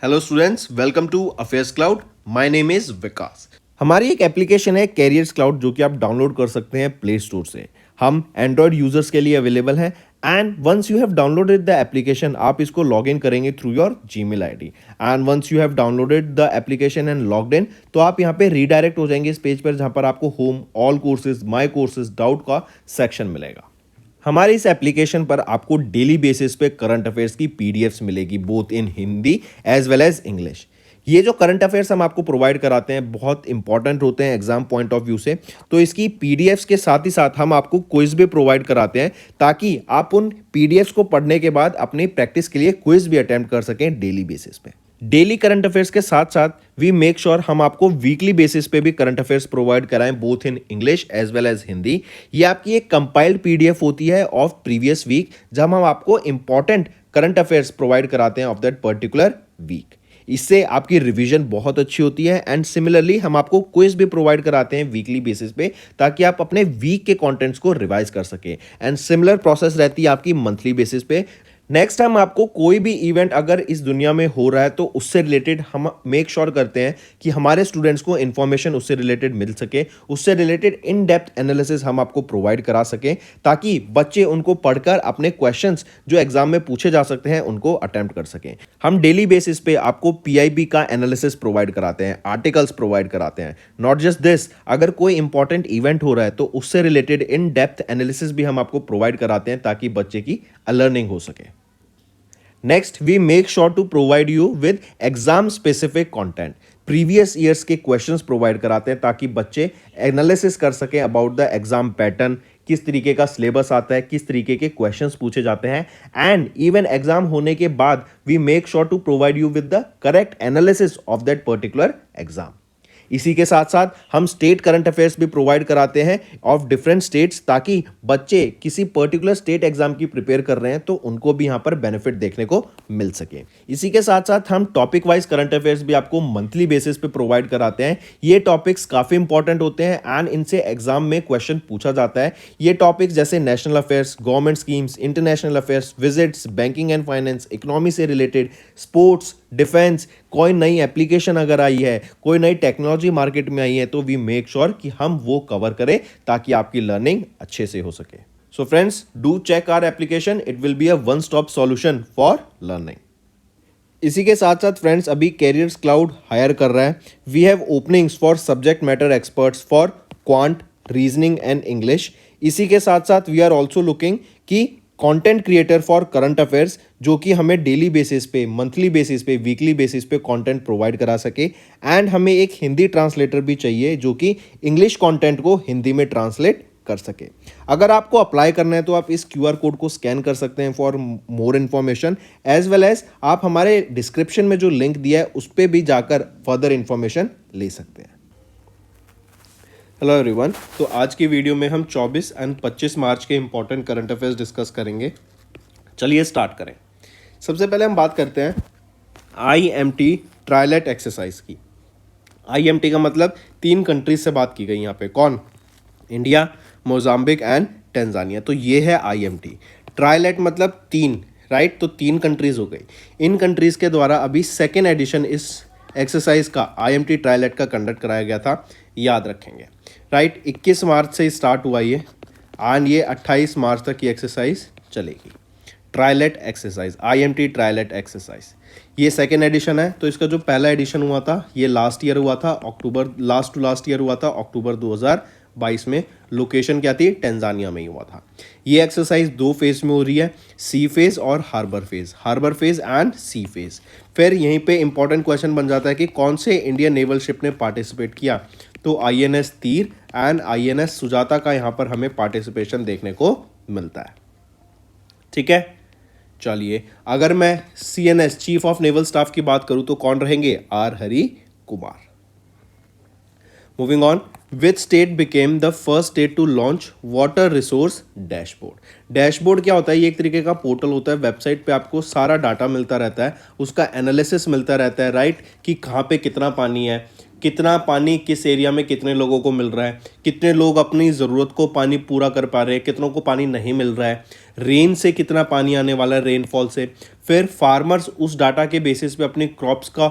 Hello students, welcome to affairs cloud. My name is Vikas. हमारी एक application है carriers cloud जो कि आप डाउनलोड कर सकते हैं प्ले स्टोर से। हम एंड्रॉयड यूजर्स के लिए अवेलेबल है and once you have downloaded the application आप इसको लॉग इन करेंगे through your Gmail ID and once you have downloaded the application and logged in तो आप यहाँ पे रीडायरेक्ट हो जाएंगे इस पेज पर जहाँ पर आपको home, all courses, my courses, doubt का सेक्शन मिलेगा। हमारे इस एप्लीकेशन पर आपको डेली बेसिस पे करंट अफेयर्स की पीडीएफ्स मिलेगी both in Hindi as well as English. ये जो करंट अफेयर्स हम आपको प्रोवाइड कराते हैं बहुत इंपॉर्टेंट होते हैं एग्जाम पॉइंट ऑफ व्यू से, तो इसकी पीडीएफ्स के साथ ही साथ हम आपको क्विज भी प्रोवाइड कराते हैं ताकि आप उन पीडीएफ्स को पढ़ने के बाद अपनी प्रैक्टिस के लिए क्विज भी अटेम्प्ट कर सकें डेली बेसिस पे। डेली करंट अफेयर्स के साथ साथ वी मेक श्योर हम आपको वीकली बेसिस पे भी करंट अफेयर्स प्रोवाइड कराएं both in English as well as Hindi. ये आपकी एक कंपाइल्ड पीडीएफ होती है ऑफ प्रीवियस वीक जहां हम आपको इंपॉर्टेंट करंट अफेयर्स प्रोवाइड कराते हैं ऑफ दैट पर्टिकुलर वीक। इससे आपकी रिवीजन बहुत अच्छी होती है एंड सिमिलरली हम आपको क्विज भी प्रोवाइड कराते हैं वीकली बेसिस पे ताकि आप अपने वीक के कंटेंट्स को रिवाइज कर सकें एंड सिमिलर प्रोसेस रहती है आपकी मंथली बेसिस पे। नेक्स्ट टाइम आपको कोई भी इवेंट अगर इस दुनिया में हो रहा है तो उससे रिलेटेड हम मेक श्योर करते हैं कि हमारे स्टूडेंट्स को इन्फॉर्मेशन उससे रिलेटेड मिल सके, उससे रिलेटेड इन डेप्थ एनालिसिस हम आपको प्रोवाइड करा सकें ताकि बच्चे उनको पढ़कर अपने क्वेश्चंस जो एग्जाम में पूछे जा सकते हैं उनको अटेम्प्ट कर सकें। हम डेली बेसिस पे आपको पीआईबी का एनालिसिस प्रोवाइड कराते हैं, आर्टिकल्स प्रोवाइड कराते हैं। नॉट जस्ट दिस, अगर कोई इंपॉर्टेंट इवेंट हो रहा है तो उससे रिलेटेड इन डेप्थ एनालिसिस भी हम आपको प्रोवाइड कराते हैं ताकि बच्चे की लर्निंग हो सके। Next we make sure to provide you with exam specific content. Previous years के क्वेश्चंस प्रोवाइड कराते हैं ताकि बच्चे एनालिसिस कर सकें अबाउट द एग्जाम पैटर्न, किस तरीके का सिलेबस आता है, किस तरीके के क्वेश्चंस पूछे जाते हैं एंड इवन एग्जाम होने के बाद we make sure to provide you with the correct analysis of that particular exam. इसी के साथ साथ हम स्टेट करंट अफेयर्स भी प्रोवाइड कराते हैं ऑफ डिफरेंट स्टेट्स ताकि बच्चे किसी पर्टिकुलर स्टेट एग्जाम की प्रिपेयर कर रहे हैं तो उनको भी यहां पर बेनिफिट देखने को मिल सके। इसी के साथ साथ हम टॉपिक वाइज करंट अफेयर्स भी आपको मंथली बेसिस पे प्रोवाइड कराते हैं। ये टॉपिक्स काफी इंपॉर्टेंट होते हैं एंड इनसे एग्जाम में क्वेश्चन पूछा जाता है। ये टॉपिक्स जैसे national affairs, government schemes, international affairs, visits, banking and finance, economy से रिलेटेड, स्पोर्ट्स, डिफेंस, कोई नई एप्लीकेशन अगर आई है, कोई नई टेक्नोलॉजी मार्केट में आई है तो वी मेक श्योर कि हम वो कवर करें ताकि आपकी लर्निंग अच्छे से हो सके। So friends, do check our application, it will be a one stop solution for learning. इसी के साथ साथ फ्रेंड्स अभी कैरियर्स क्लाउड हायर कर रहा है। We have openings for subject matter experts for quant, reasoning and English. इसी के साथ साथ वी आर ऑल्सो लुकिंग कि content creator for current affairs जो कि हमें डेली बेसिस पे, मंथली बेसिस पे, वीकली बेसिस पे कंटेंट प्रोवाइड करा सके एंड हमें एक हिंदी ट्रांसलेटर भी चाहिए जो कि इंग्लिश कंटेंट को हिंदी में ट्रांसलेट कर सके। अगर आपको अप्लाई करना है तो आप इस क्यूआर कोड को स्कैन कर सकते हैं for more information as well as आप हमारे डिस्क्रिप्शन में जो लिंक दिया है उस पर भी जाकर फर्दर इन्फॉर्मेशन ले सकते हैं। हेलो एवरीवन, तो आज की वीडियो में हम 24 एंड 25 मार्च के इंपॉर्टेंट करंट अफेयर्स डिस्कस करेंगे। चलिए स्टार्ट करें। सबसे पहले हम बात करते हैं IMT ट्रायलेट एक्सरसाइज की। IMT का मतलब 3 कंट्रीज से बात की गई यहाँ पे। कौन? India, Mozambique and Tanzania. तो ये है IMT। ट्रायलेट मतलब 3, राइट? तो 3 कंट्रीज हो गई। इन कंट्रीज के द्वारा अभी सेकेंड एडिशन इस एक्सरसाइज का IMT ट्रायलेट का कंडक्ट कराया गया था, याद रखेंगे, राइट? 21 मार्च से स्टार्ट हुआ ये एंड ये 28 मार्च तक ये एक्सरसाइज चलेगी। ट्रायलेट एक्सरसाइज, IMT ट्रायलेट एक्सरसाइज, ये सेकेंड एडिशन है। तो इसका जो पहला एडिशन हुआ था ये लास्ट ईयर हुआ था, अक्टूबर, लास्ट टू लास्ट ईयर हुआ था अक्टूबर 2022 में। लोकेशन क्या थी? टेंजानिया में ही हुआ था। ये एक्सरसाइज 2 फेज में हो रही है, सी फेज और harbour phase, harbour phase and sea phase. फिर यहीं पे इंपॉर्टेंट क्वेश्चन बन जाता है कि कौन से इंडियन नेवल शिप ने पार्टिसिपेट किया। तो INS तीर एंड INS सुजाता का यहाँ पर हमें पार्टिसिपेशन देखने को मिलता है। ठीक है, चलिए अगर मैं CNS chief of naval staff की बात करूं तो कौन रहेंगे? R Hari Kumar. Moving on, which state became the first state to launch water resource dashboard. Dashboard क्या होता है? ये एक तरीके का पोर्टल होता है, वेबसाइट पे आपको सारा डाटा मिलता रहता है, उसका एनालिसिस मिलता रहता है, राइट? कि कहाँ पे कितना पानी है, कितना पानी किस एरिया में कितने लोगों को मिल रहा है, कितने लोग अपनी ज़रूरत को पानी पूरा कर पा रहे हैं, कितनों को पानी नहीं मिल रहा है, रेन से कितना पानी आने वाला है, रेनफॉल से। फिर फार्मर्स उस डाटा के बेसिस पे अपने क्रॉप्स का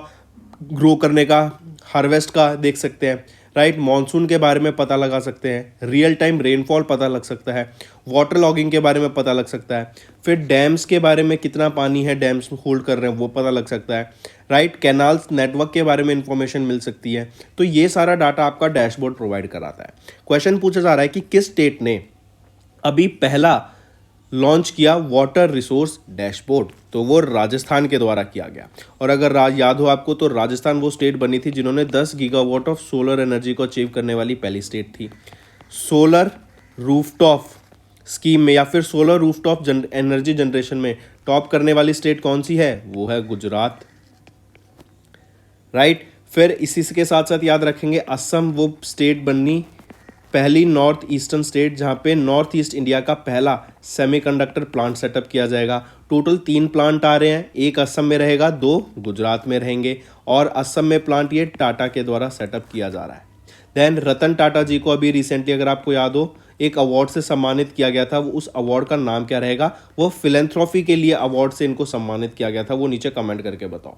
ग्रो करने का, हार्वेस्ट का देख सकते हैं, राइट। मॉनसून के बारे में पता लगा सकते हैं, रियल टाइम रेनफॉल पता लग सकता है, वाटर लॉगिंग के बारे में पता लग सकता है, फिर डैम्स के बारे में कितना पानी है डैम्स होल्ड कर रहे हैं वो पता लग सकता है, राइट। कैनाल्स नेटवर्क के बारे में इंफॉर्मेशन मिल सकती है। तो ये सारा डाटा आपका डैशबोर्ड प्रोवाइड कराता है। क्वेश्चन पूछा जा रहा है कि किस स्टेट ने अभी पहला लॉन्च किया वाटर रिसोर्स डैशबोर्ड, तो वो राजस्थान के द्वारा किया गया। और अगर याद हो आपको तो राजस्थान वो स्टेट बनी थी जिन्होंने 10 गीगावाट ऑफ सोलर एनर्जी को अचीव करने वाली पहली स्टेट थी। सोलर रूफटॉप स्कीम में या फिर सोलर रूफटॉप एनर्जी जनरेशन में टॉप करने वाली स्टेट कौन सी है, वो है गुजरात, राइट। फिर इसी के साथ साथ याद रखेंगे असम वो स्टेट बनी पहली नॉर्थ ईस्टर्न स्टेट जहां पे नॉर्थ ईस्ट इंडिया का पहला सेमीकंडक्टर प्लांट सेटअप किया जाएगा। टोटल 3 प्लांट आ रहे हैं, एक असम में रहेगा, 2 गुजरात में रहेंगे। और असम में प्लांट ये टाटा के द्वारा सेटअप किया जा रहा है। देन रतन टाटा जी को अभी रिसेंटली अगर आपको याद हो एक अवार्ड से सम्मानित किया गया था, वो उस अवार्ड का नाम क्या रहेगा, वो फिलेंथ्रोफी के लिए अवार्ड से इनको सम्मानित किया गया था, वो नीचे कमेंट करके बताओ।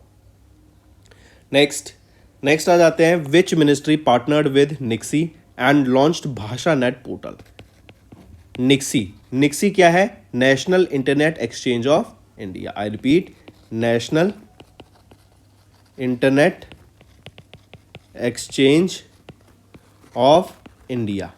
नेक्स्ट आ जाते हैं, which ministry partnered with NIXI and launched Bhasha net portal. NIXI क्या है, national internet exchange of India. I repeat, national internet exchange of India,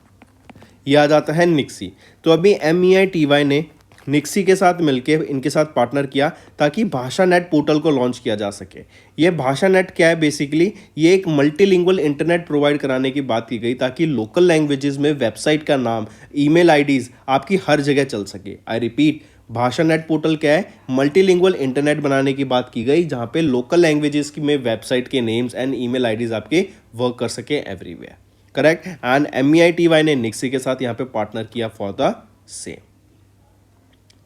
यह आ जाता है निक्सी। तो अभी MEITY ने निक्सी के साथ मिलकर इनके साथ पार्टनर किया ताकि भाषा नेट पोर्टल को लॉन्च किया जा सके। ये भाषा नेट क्या है, बेसिकली ये एक मल्टीलिंगुअल इंटरनेट प्रोवाइड कराने की बात की गई ताकि लोकल लैंग्वेजेस में वेबसाइट का नाम, ईमेल आईडीज आपकी हर जगह चल सके। आई रिपीट, भाषा नेट पोर्टल क्या है, मल्टीलिंगुअल इंटरनेट बनाने की बात की गई जहां पे लोकल लैंग्वेजेस में वेबसाइट के नेम्स एंड ईमेल आईडीज आपके वर्क कर सके एवरीवेयर, करेक्ट। एंड MEITY ने निक्सी के साथ यहाँ पे पार्टनर किया फॉर द सेम,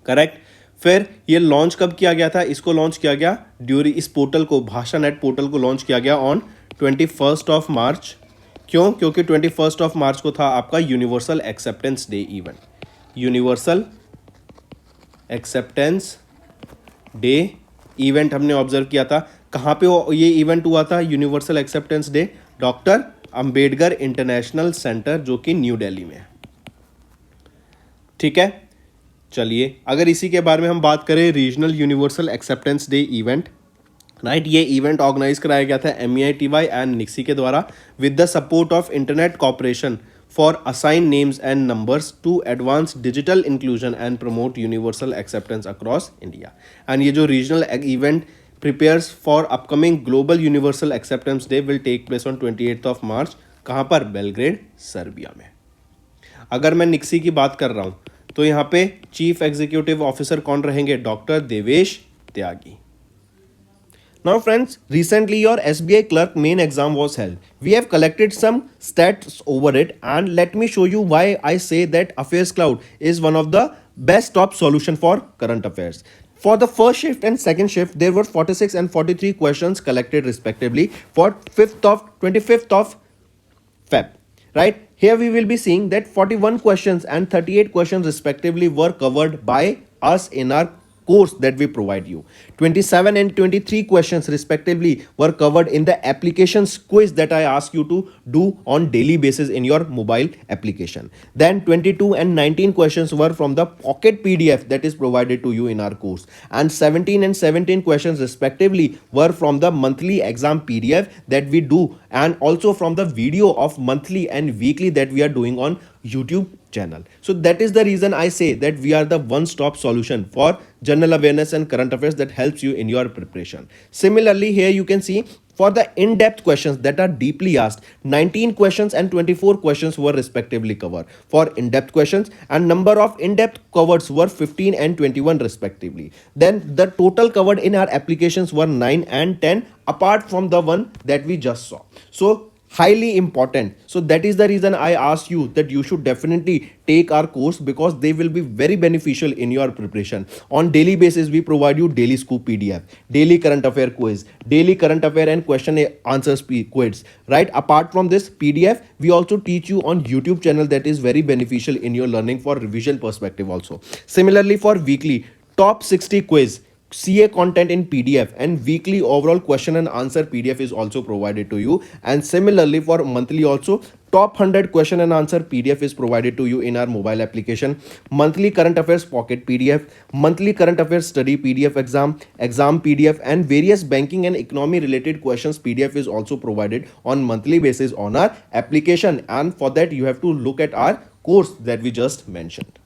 करेक्ट। फिर ये लॉन्च कब किया गया था, इसको लॉन्च किया गया ड्यूरिंग, इस पोर्टल को, भाषा नेट पोर्टल को लॉन्च किया गया ऑन 21 मार्च। क्यों, क्योंकि 21 मार्च को था आपका universal acceptance day event. Universal acceptance day event हमने ऑब्जर्व किया था। कहाँ पे ये इवेंट हुआ था, universal acceptance day, doctor Ambedkar international centre जो कि न्यू दिल्ली में है, ठीक है। चलिए अगर इसी के बारे में हम बात करें, regional universal acceptance day event, right. ये इवेंट ऑर्गेनाइज कराया गया था MEITY एंड निक्सी के द्वारा with the support of internet corporation for assign names and numbers to advance digital inclusion and promote universal acceptance across India. And ये जो regional event prepares for upcoming global universal acceptance day will take place on 28 March. कहाँ पर, Belgrade, Serbia में। अगर मैं निक्सी की बात कर रहा हूँ तो यहाँ पे चीफ एग्जीक्यूटिव ऑफिसर कौन रहेंगे, doctor Devesh Tyagi. Now friends, recently your SBI clerk main exam was held. We have collected some stats over it and let me show you why I say that Affairs Cloud is one of the best top solution for current affairs. For the first shift and second shift, there were 46 and 43 questions collected respectively for 25th of Feb. Right? Here we will be seeing that 41 questions and 38 questions respectively were covered by us in our course that we provide you. 27 and 23 questions respectively were covered in the applications quiz that I ask you to do on daily basis in your mobile application. Then 22 and 19 questions were from the pocket PDF that is provided to you in our course. And 17 and 17 questions respectively were from the monthly exam PDF that we do and also from the video of monthly and weekly that we are doing on YouTube channel. So that is the reason I say that we are the one-stop solution for general awareness and current affairs that helps you in your preparation. Similarly, here you can see for the in-depth questions that are deeply asked, 19 questions and 24 questions were respectively covered for in-depth questions, and number of in-depth covers were 15 and 21 respectively. Then the total covered in our applications were 9 and 10 apart from the one that we just saw. So highly important. So that is the reason I asked you that you should definitely take our course, because they will be very beneficial in your preparation. On daily basis we provide you daily scoop PDF, daily current affair quiz, daily current affair and question answers quiz, right? Apart from this PDF, we also teach you on YouTube channel, that is very beneficial in your learning for revision perspective also. Similarly, for weekly top 60 quiz, CA content in PDF, and weekly overall question and answer PDF is also provided to you. And similarly, for monthly also, top 100 question and answer PDF is provided to you in our mobile application. Monthly current affairs pocket PDF, monthly current affairs study PDF, exam PDF, and various banking and economy related questions PDF is also provided on monthly basis on our application. And for that you have to look at our course that we just mentioned.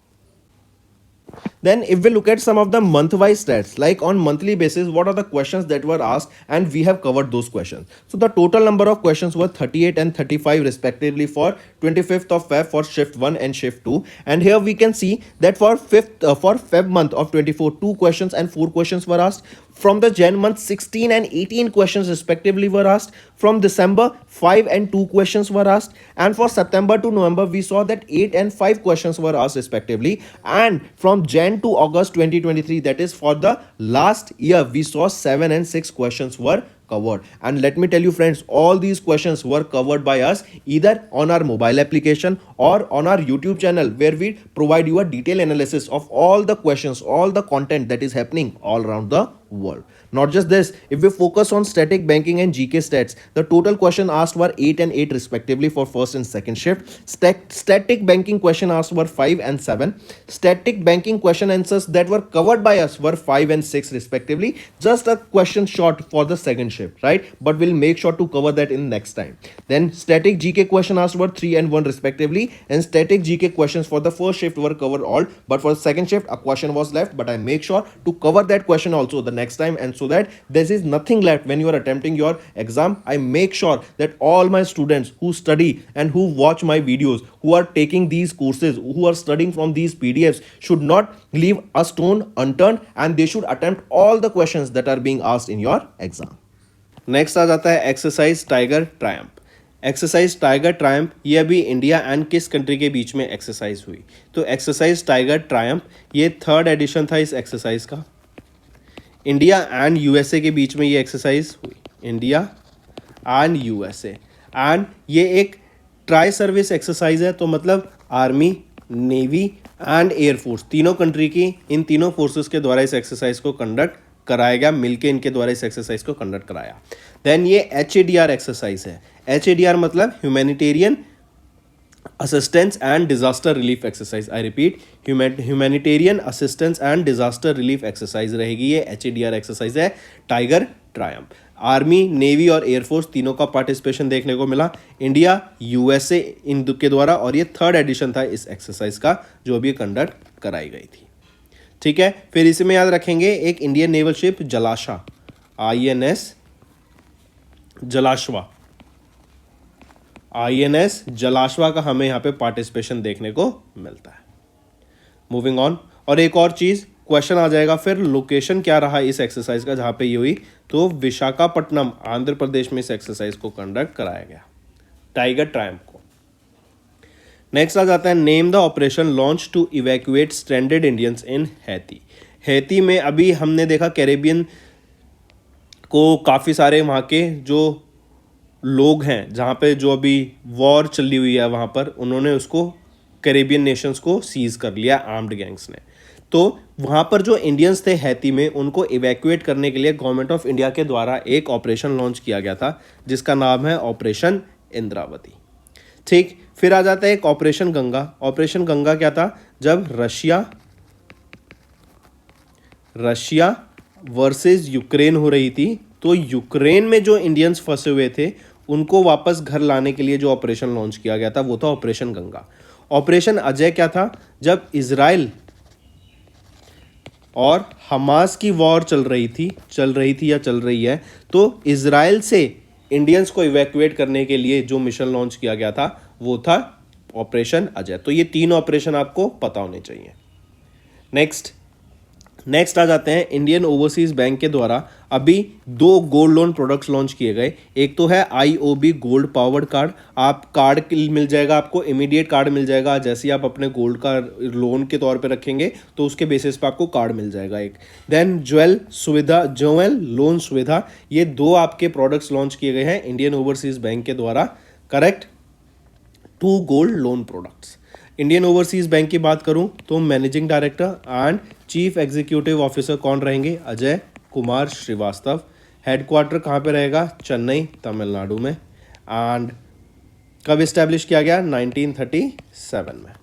Then if we look at some of the month-wise stats, like on monthly basis, what are the questions that were asked, and we have covered those questions. So the total number of questions were 38 and 35 respectively for 25th of Feb for shift 1 and shift 2. And here we can see that for Feb month of 24, 2 questions and 4 questions were asked. From the Jan month, 16 and 18 questions respectively were asked. From December, 5 and 2 questions were asked. And for September to November, we saw that 8 and 5 questions were asked respectively. And from Jan to August 2023, that is for the last year, we saw 7 and 6 questions were covered. And let me tell you friends, all these questions were covered by us either on our mobile application or on our YouTube channel, where we provide you a detailed analysis of all the questions, all the content that is happening all around the world. Not just this, if we focus on static banking and GK stats, the total question asked were 8 and 8 respectively for first and second shift. Static banking question asked were 5 and 7. Static banking question answers that were covered by us were 5 and 6 respectively. Just a question short for the second shift, right? But we'll make sure to cover that in next time. Then static GK question asked were 3 and 1 respectively, and static GK questions for the first shift were covered all, but for the second shift a question was left, but I make sure to cover that question also the next time, and so that there is nothing left when you are attempting your exam. I make sure that all my students who study and who watch my videos, who are taking these courses, who are studying from these PDFs, should not leave a stone unturned, and they should attempt all the questions that are being asked in your exam. Next आ जाता है exercise Tiger Triumph. Exercise Tiger Triumph ये अभी India and किस country के बीच में exercise हुई? तो एक्सरसाइज टाइगर ट्रायम्फ ये 3rd एडिशन था इस एक्सरसाइज का। इंडिया एंड यूएसए के बीच में ये एक्सरसाइज हुई, इंडिया एंड यूएसए, एंड ये एक ट्राई सर्विस एक्सरसाइज है। तो मतलब आर्मी, नेवी एंड एयरफोर्स, तीनों कंट्री की, इन तीनों फोर्सेस के द्वारा इस एक्सरसाइज को कंडक्ट कराया गया, मिलके इनके द्वारा इस एक्सरसाइज को कंडक्ट कराया। देन ये HADR एक्सरसाइज है। HADR मतलब humanitarian assistance and disaster relief exercise. I repeat, humanitarian assistance and disaster relief exercise रहेगी ये HADR एक्सरसाइज है टाइगर ट्रायम्फ। आर्मी, नेवी और एयरफोर्स तीनों का पार्टिसिपेशन देखने को मिला, इंडिया, यूएसए इन के द्वारा, और ये 3rd एडिशन था इस एक्सरसाइज का जो अभी कंडक्ट कराई गई थी। ठीक है, फिर इसी में याद रखेंगे एक Indian naval ship Jalashwa, INS Jalashwa, INS Jalashwa का हमें यहाँ पे पार्टिसिपेशन देखने को मिलता है। मूविंग ऑन, और एक और चीज क्वेश्चन आ जाएगा फिर, लोकेशन क्या रहा इस एक्सरसाइज का जहां पे ये हुई? तो विशाखापट्टनम, आंध्र प्रदेश में इस एक्सरसाइज को कंडक्ट कराया गया, टाइगर ट्रायम्फ को। नेक्स्ट आ जाता है name the operation launch to evacuate stranded Indians in Haiti. Haiti में अभी हमने देखा कैरेबियन को काफ़ी सारे वहाँ के जो लोग हैं, जहाँ पे जो अभी वॉर चली हुई है वहाँ पर, उन्होंने उसको कैरेबियन नेशंस को सीज कर लिया आर्म्ड गैंग्स ने। तो वहाँ पर जो इंडियंस थे हैती में, उनको इवैक्यूएट करने के लिए गवर्नमेंट ऑफ इंडिया के द्वारा एक ऑपरेशन लॉन्च किया गया था जिसका नाम है ऑपरेशन इंद्रावती। ठीक, फिर आ जाता है एक ऑपरेशन गंगा। ऑपरेशन गंगा क्या था? जब रशिया वर्सेस यूक्रेन हो रही थी, तो यूक्रेन में जो इंडियंस फंसे हुए थे उनको वापस घर लाने के लिए जो ऑपरेशन लॉन्च किया गया था वो था ऑपरेशन गंगा। ऑपरेशन अजय क्या था? जब इजराइल और हमास की वॉर चल रही थी या चल रही है, तो इजराइल से इंडियंस को इवैक्यूएट करने के लिए जो मिशन लॉन्च किया गया था वो था ऑपरेशन अजय। तो ये 3 ऑपरेशन आपको पता होने चाहिए। नेक्स्ट नेक्स्ट आ जाते हैं इंडियन ओवरसीज बैंक के द्वारा अभी दो गोल्ड लोन प्रोडक्ट्स लॉन्च किए गए। एक तो है आईओबी गोल्ड पावर्ड कार्ड। आप कार्ड मिल जाएगा, आपको इमीडिएट कार्ड मिल जाएगा जैसे ही आप अपने गोल्ड का लोन के तौर पे रखेंगे तो उसके बेसिस पे आपको कार्ड मिल जाएगा एक। देन ज्वेल लोन सुविधा, ये दो आपके प्रोडक्ट्स लॉन्च किए गए हैं इंडियन ओवरसीज बैंक के द्वारा। Correct, two gold loan products. Indian overseas bank की बात करूं तो managing director and chief executive officer कौन रहेंगे? अजय कुमार श्रीवास्तव। हेडक्वार्टर कहाँ पे रहेगा? चेन्नई, तमिलनाडु में। एंड कब इस्टेब्लिश किया गया? 1937 में।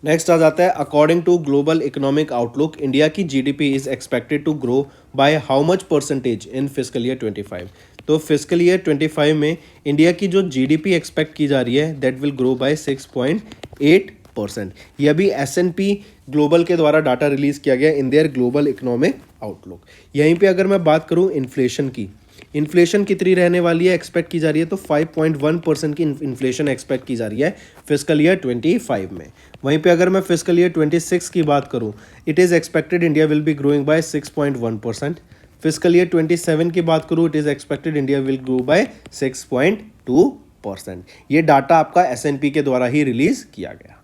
नेक्स्ट आ जाता है according to global economic outlook India की GDP is expected to grow by how much percentage in physical year 25। तो फिजिकल ईयर 25 में इंडिया की जो जीडीपी एक्सपेक्ट की जा रही है दैट विल ग्रो बाय 6.8%। ये अभी S&P ग्लोबल के द्वारा डाटा रिलीज किया गया in their global economic outlook. यहीं पे अगर मैं बात करूं इन्फ्लेशन की, इन्फ्लेशन कितनी रहने वाली है एक्सपेक्ट की जा रही है? तो 5.1% की इन्फ्लेशन एक्सपेक्ट की जा रही है फिजिकल ईयर 25 में। वहीं पे अगर मैं फिजिकल ईयर 26 की बात करूं, it is expected India will be growing by 6.1%। Physical year 27 की बात करूं, it is expected India will grow by 6.2%। ये डाटा आपका S&P के द्वारा ही रिलीज किया गया।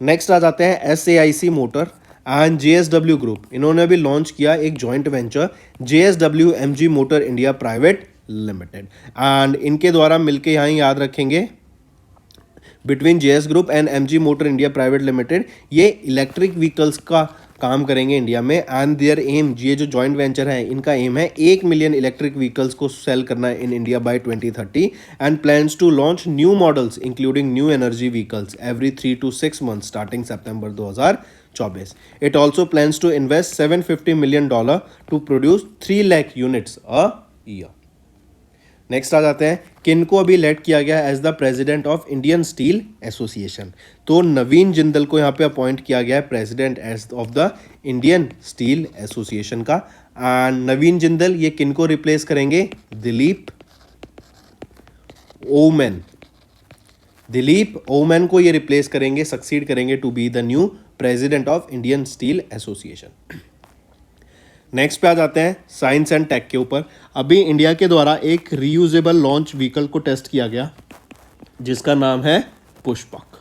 नेक्स्ट आ जाते हैं SAIC motor and JSW group. इन्होंने अभी लॉन्च किया एक joint venture JSW MG motor India private limited. And इनके द्वारा मिलके यहाँ याद रखेंगे between JS group and MG motor India private limited, ये इलेक्ट्रिक व्हीकल्स का काम करेंगे इंडिया में। एंड देयर एम, ये जो जॉइंट वेंचर है इनका एम है 1 मिलियन इलेक्ट्रिक व्हीकल्स को सेल करना in India by 2030 and plans to launch new models including new energy vehicles every 3 to 6 months starting सितंबर 2024। It also plans to invest $750 million to produce 3 lakh units a year. Next आ जाते हैं किनको अभी elect किया गया as the president of Indian steel Association. तो नवीन जिंदल को यहाँ पे अपॉइंट किया गया है president as of the Indian steel association का। एंड नवीन जिंदल ये किनको रिप्लेस करेंगे? दिलीप ओमैन को ये रिप्लेस करेंगे, सक्सीड करेंगे to be the new president of Indian steel association. Next पे आ जाते हैं साइंस एंड टेक के ऊपर। अभी इंडिया के द्वारा एक रीयूजेबल लॉन्च व्हीकल को टेस्ट किया गया जिसका नाम है Pushpak.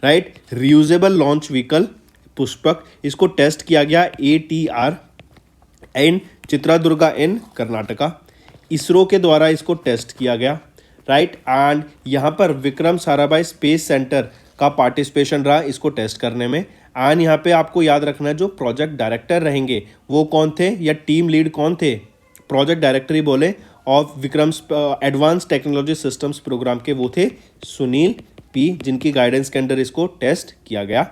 Right, reusable launch vehicle Pushpak, इसको टेस्ट किया गया ATR इन चित्रदुर्गा इन कर्नाटका। इसरो के द्वारा इसको टेस्ट किया गया। राइट, एंड यहाँ पर विक्रम साराभाई स्पेस सेंटर का पार्टिसिपेशन रहा इसको टेस्ट करने में। एंड यहाँ पे आपको याद रखना है जो प्रोजेक्ट डायरेक्टर रहेंगे वो कौन थे या टीम लीड कौन थे? प्रोजेक्ट डायरेक्टर ही बोले of Vikram advance technology systems programme के वो थे सुनील P, जिनकी गाइडेंस के अंडर इसको टेस्ट किया गया।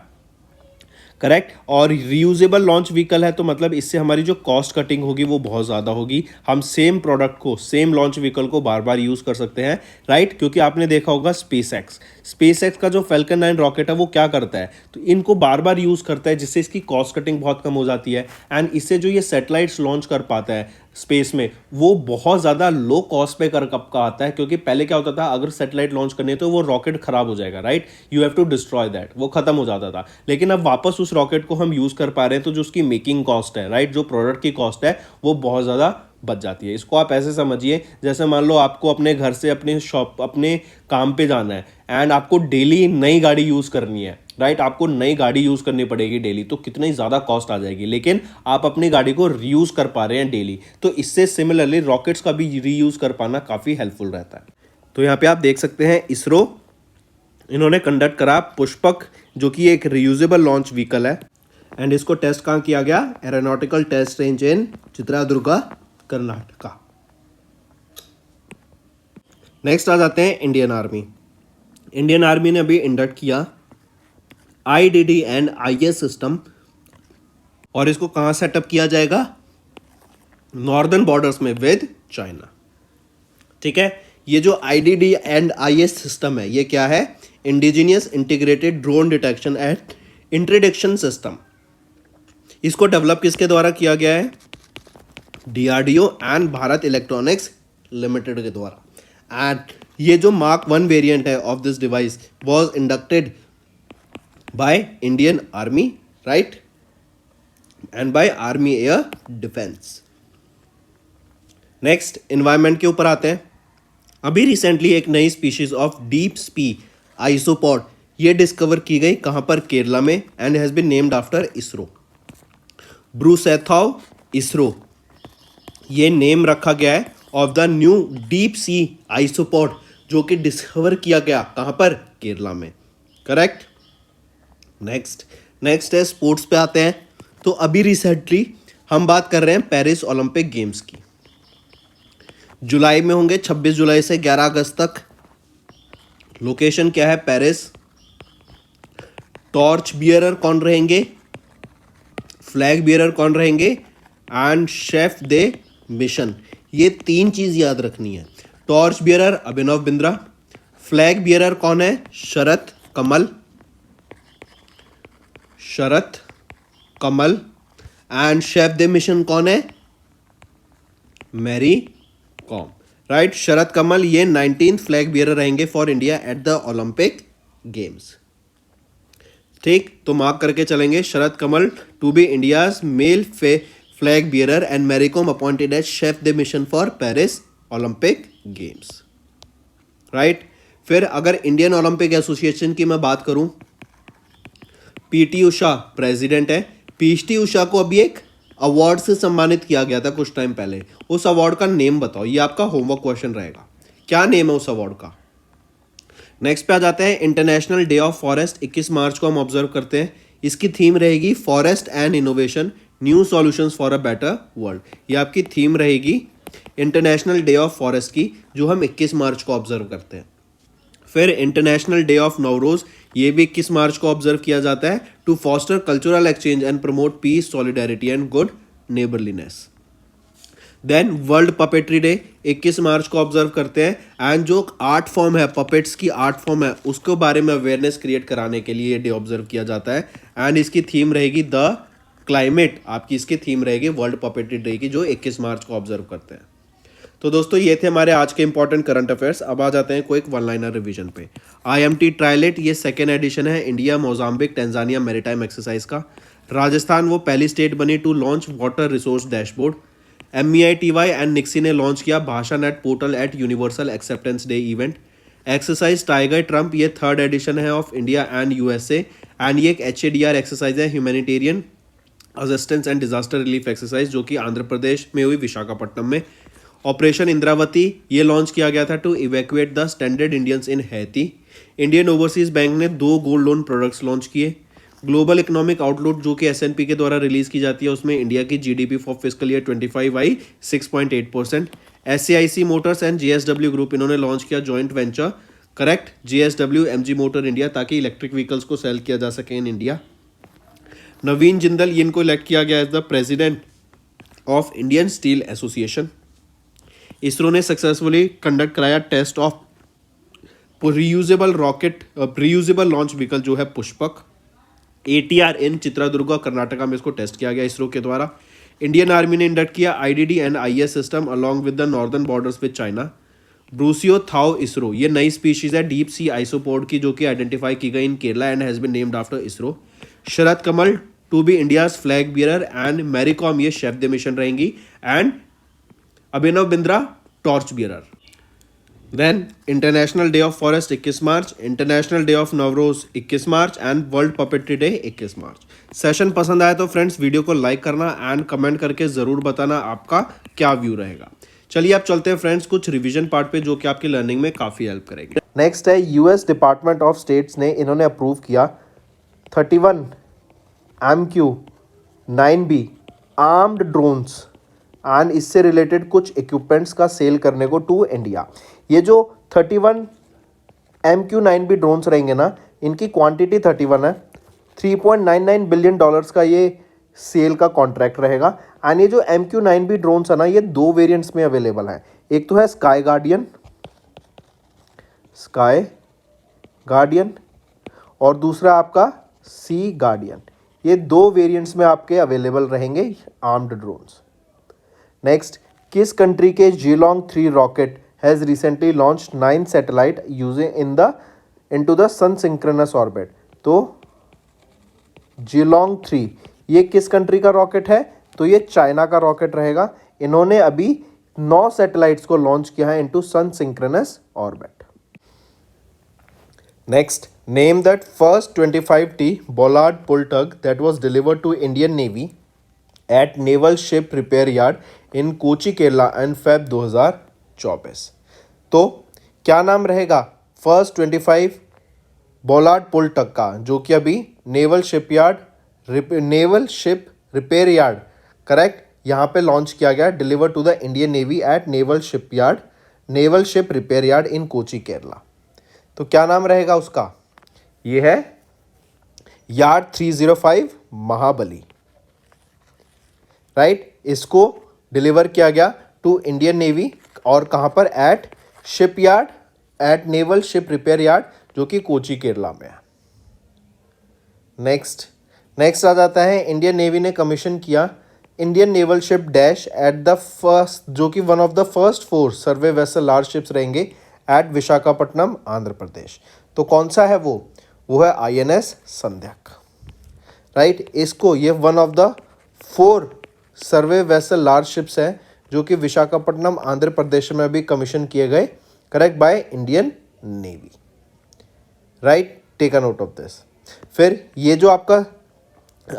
करेक्ट, और रीयूजेबल लॉन्च व्हीकल है तो मतलब इससे हमारी जो कॉस्ट कटिंग होगी वो बहुत ज़्यादा होगी। हम सेम प्रोडक्ट को, सेम लॉन्च व्हीकल को बार बार यूज़ कर सकते हैं। राइट, क्योंकि आपने देखा होगा स्पेस एक्स का जो फैल्कन 9 रॉकेट है वो क्या करता है? तो इनको बार बार यूज़ करता है जिससे इसकी कॉस्ट कटिंग बहुत कम हो जाती है। एंड इससे जो ये सैटेलाइट्स लॉन्च कर पाता है स्पेस में वो बहुत ज़्यादा लो कॉस्ट पे कर कब का आता है, क्योंकि पहले क्या होता था अगर सैटेलाइट लॉन्च करनी है तो वो रॉकेट खराब हो जाएगा। Right, you have to destroy that, वो खत्म हो जाता था। लेकिन अब वापस उस रॉकेट को हम यूज़ कर पा रहे हैं तो जो उसकी मेकिंग कॉस्ट है, राइट, जो प्रोडक्ट की कॉस्ट है वो बहुत ज़्यादा बच जाती है। इसको आप ऐसे समझिए जैसे मान लो आपको अपने घर से अपने शॉप, अपने काम पे जाना है एंड आपको डेली नई गाड़ी यूज़ करनी है। राइट, आपको नई गाड़ी यूज़ करनी पड़ेगी डेली, तो कितनी ज़्यादा कॉस्ट आ जाएगी। लेकिन आप अपनी गाड़ी को रीयूज़ कर पा रहे हैं डेली, तो इससे सिमिलरली रॉकेट्स का भी रीयूज़ कर पाना काफ़ी हेल्पफुल रहता है। तो यहाँ पे आप देख सकते हैं इसरो, इन्होंने कंडक्ट करा पुष्पक जो कि एक रीयूजेबल लॉन्च व्हीकल है। एंड इसको टेस्ट कहाँ किया गया? Aeronautical test range in Chitradurga Karnataka. Next आ जाते हैं इंडियन आर्मी। इंडियन आर्मी ने अभी इंडक्ट किया IDD एंड IS सिस्टम, और इसको कहाँ सेटअप किया जाएगा? नॉर्दर्न बॉर्डर्स में विद चाइना। ठीक है, ये जो IDD एंड IS सिस्टम है ये क्या है? Indigenous integrated drone detection and introduction system. इसको डेवलप किसके द्वारा किया गया है? DRDO and Bharat electronics limited के द्वारा। एंड ये जो Mark 1 वेरिएंट है of this device was inducted by Indian army. Right, and by army air defence. Next environment के ऊपर आते हैं। अभी रिसेंटली एक नई स्पीशीज ऑफ डीप स्पी आइसोपॉड ये डिस्कवर की गई, कहां पर, केरला में, and has been named after ISRO. ब्रूसेथॉव इसरो ये नेम रखा गया है of the new deep sea isopod जो कि डिस्कवर किया गया, कहां पर, केरला में। करेक्ट। नेक्स्ट है स्पोर्ट्स पे आते हैं। तो अभी रिसेंटली हम बात कर रहे हैं पेरिस ओलंपिक गेम्स की। जुलाई में होंगे, 26 जुलाई से 11 अगस्त तक। लोकेशन क्या है, पेरिस। टॉर्च बियरर कौन रहेंगे, फ्लैग बियरर कौन रहेंगे, एंड शेफ दे मिशन। ये 3 चीज याद रखनी है। Torch bearer Abhinav Bindra, flag bearer कौन है, Sharath Kamal, and chef de mission कौन है, मैरी कॉम। राइट, शरत कमल ये 19th फ्लैग बियरर रहेंगे for India at the Olympic games. ठीक, तो मार्क करके चलेंगे, Sharath Kamal to be India's male flag bearer and Mary Kom appointed as chef de mission for Paris Olympic games. Right, फिर अगर इंडियन ओलंपिक एसोसिएशन की मैं बात करूं, पीटी उषा प्रेसिडेंट है। पीटी उषा को अभी एक अवार्ड से सम्मानित किया गया था कुछ टाइम पहले। उस अवार्ड का नेम बताओ, ये आपका होमवर्क क्वेश्चन रहेगा, क्या नेम है उस अवार्ड का। नेक्स्ट पे आ जाते हैं, international day of forest 21 March को हम ऑब्जर्व करते हैं। इसकी थीम रहेगी forest and innovation, new solutions for a better world. ये आपकी थीम रहेगी इंटरनेशनल डे ऑफ फॉरेस्ट की, जो हम 21 मार्च को ऑब्जर्व करते हैं। फिर इंटरनेशनल डे ऑफ नवरोज, ये भी 21 मार्च को ऑब्जर्व किया जाता है, to foster cultural exchange and promote peace, solidarity and good neighbourliness. Then world puppetry day 21 March को ऑब्जर्व करते हैं, एंड जो आर्ट फॉर्म है, पपेट्स की आर्ट फॉर्म है, उसके बारे में अवेयरनेस क्रिएट कराने के लिए ये डे ऑब्जर्व किया जाता है। एंड इसकी थीम रहेगी द क्लाइमेट, आपकी इसकी थीम रहेगी वर्ल्ड पपेट्री डे की, जो 21 मार्च को ऑब्जर्व करते हैं। तो दोस्तों ये थे हमारे आज के इंपॉर्टेंट करंट अफेयर्स। अब आ जाते हैं कोई एक वन लाइनर रिवीजन पे। IMT ट्रायलेट ये 2nd एडिशन है India Mozambique Tanzania maritime exercise का। राजस्थान वो पहली स्टेट बनी to launch water resource dashboard. MEITY and NIXI ने लॉन्च किया Bhasha net portal at universal acceptance day event. Exercise Tiger Triumph ये 3rd एडिशन है of India and USA, and ये एक HADR एक्सरसाइज है, humanitarian assistance and disaster relief exercise, जो कि आंध्र प्रदेश में हुई, विशाखापट्टनम में। ऑपरेशन इंद्रावती ये लॉन्च किया गया था to evacuate the standard Indians in Haiti. Indian overseas bank ने 2 गोल्ड लोन प्रोडक्ट्स लॉन्च किए। ग्लोबल इकोनॉमिक आउटलुक जो कि S&P के द्वारा रिलीज की जाती है, उसमें इंडिया की GDP for fiscal year 25 I 6.8%। SAIC Motors and JSW group इन्होंने लॉन्च किया joint venture, correct, JSW MG motor India, ताकि इलेक्ट्रिक व्हीकल्स को सेल किया जा सके इन इंडिया। नवीन जिंदल ये इनको इलेक्ट किया गया as the president of Indian steel association. ISRO ने सक्सेसफुली कंडक्ट कराया test of reusable launch vehicle जो है पुष्पक। ATR इन चित्रादुर्गा कर्नाटका में इसको टेस्ट किया गया इसरो के द्वारा। इंडियन आर्मी ने इंडक्ट किया IDD and IS system along with the northern borders with China. Brucethoa ISRO ये नई स्पीशीज है डीप सी आइसोपोड की, जो कि आइडेंटिफाई की गई in Kerala and has been named after ISRO. Sharad Kamal to be India's flag bearer, and Mary Kom ये शेफ द मिशन रहेंगी, and Abhinav Bindra torch bearer. Then international day of forest 21 March, international day of Navroz 21 March, and world puppetry day 21 March. Session पसंद आया तो friends video को like करना and comment करके जरूर बताना आपका क्या व्यू रहेगा। चलिए आप चलते हैं फ्रेंड्स कुछ रिवीजन पार्ट पे, जो कि आपकी लर्निंग में काफ़ी हेल्प करेगी। नेक्स्ट है US डिपार्टमेंट ऑफ स्टेट्स ने इन्होंने अप्रूव किया 31 MQ-9B आर्म्ड ड्रोन्स एंड इससे रिलेटेड कुछ इक्विपमेंट्स का सेल करने को टू इंडिया। ये जो 31 MQ-9B ड्रोन्स रहेंगे ना, इनकी क्वांटिटी 31 है, $3.99 बिलियन का ये सेल का कॉन्ट्रैक्ट रहेगा। एंड ये जो MQ-9B ड्रोन्स है ना, ये 2 वेरिएंट्स में अवेलेबल है। एक तो है स्काई गार्डियन और दूसरा आपका सी गार्डियन। ये 2 वेरिएंट्स में आपके अवेलेबल रहेंगे आर्म्ड ड्रोन्स। नेक्स्ट, किस कंट्री के Jielong 3 rocket has recently launched 9 satellite using into the sun synchronous orbit. तो जिलोंग 3, ये किस कंट्री का रॉकेट है? तो ये चाइना का रॉकेट रहेगा। इन्होंने अभी 9 सैटेलाइट्स को लॉन्च किया है into sun synchronous orbit. Next, name that first 25T Bollard pull tug that was delivered to Indian Navy at Naval Ship Repair Yard in Kochi Kerala and Feb 2024। तो क्या नाम रहेगा फर्स्ट 25 बोलार्ड पुल टग का, जो कि अभी naval ship repair yard, correct, यहाँ पे लॉन्च किया गया, deliver to the Indian navy at naval ship repair yard in Kochi Kerala. तो क्या नाम रहेगा उसका? ये है यार्ड 305 महाबली, राइट। इसको डिलीवर किया गया टू इंडियन नेवी और कहाँ पर? At naval ship repair yard, जो कि कोची केरला में है। नेक्स्ट आ जाता है, इंडियन नेवी ने कमीशन किया Indian naval ship dash at the first, जो कि one of the first 4 survey vessel large ships रहेंगे एट विशाखापट्टनम, आंध्र प्रदेश। तो कौन सा है वो है INS संध्याक, राइट। इसको ये one of the 4 survey vessel large ships है जो कि विशाखापट्टनम, आंध्र प्रदेश में अभी कमीशन किए गए, correct, by Indian navy, right. Take a note of this. फिर ये जो आपका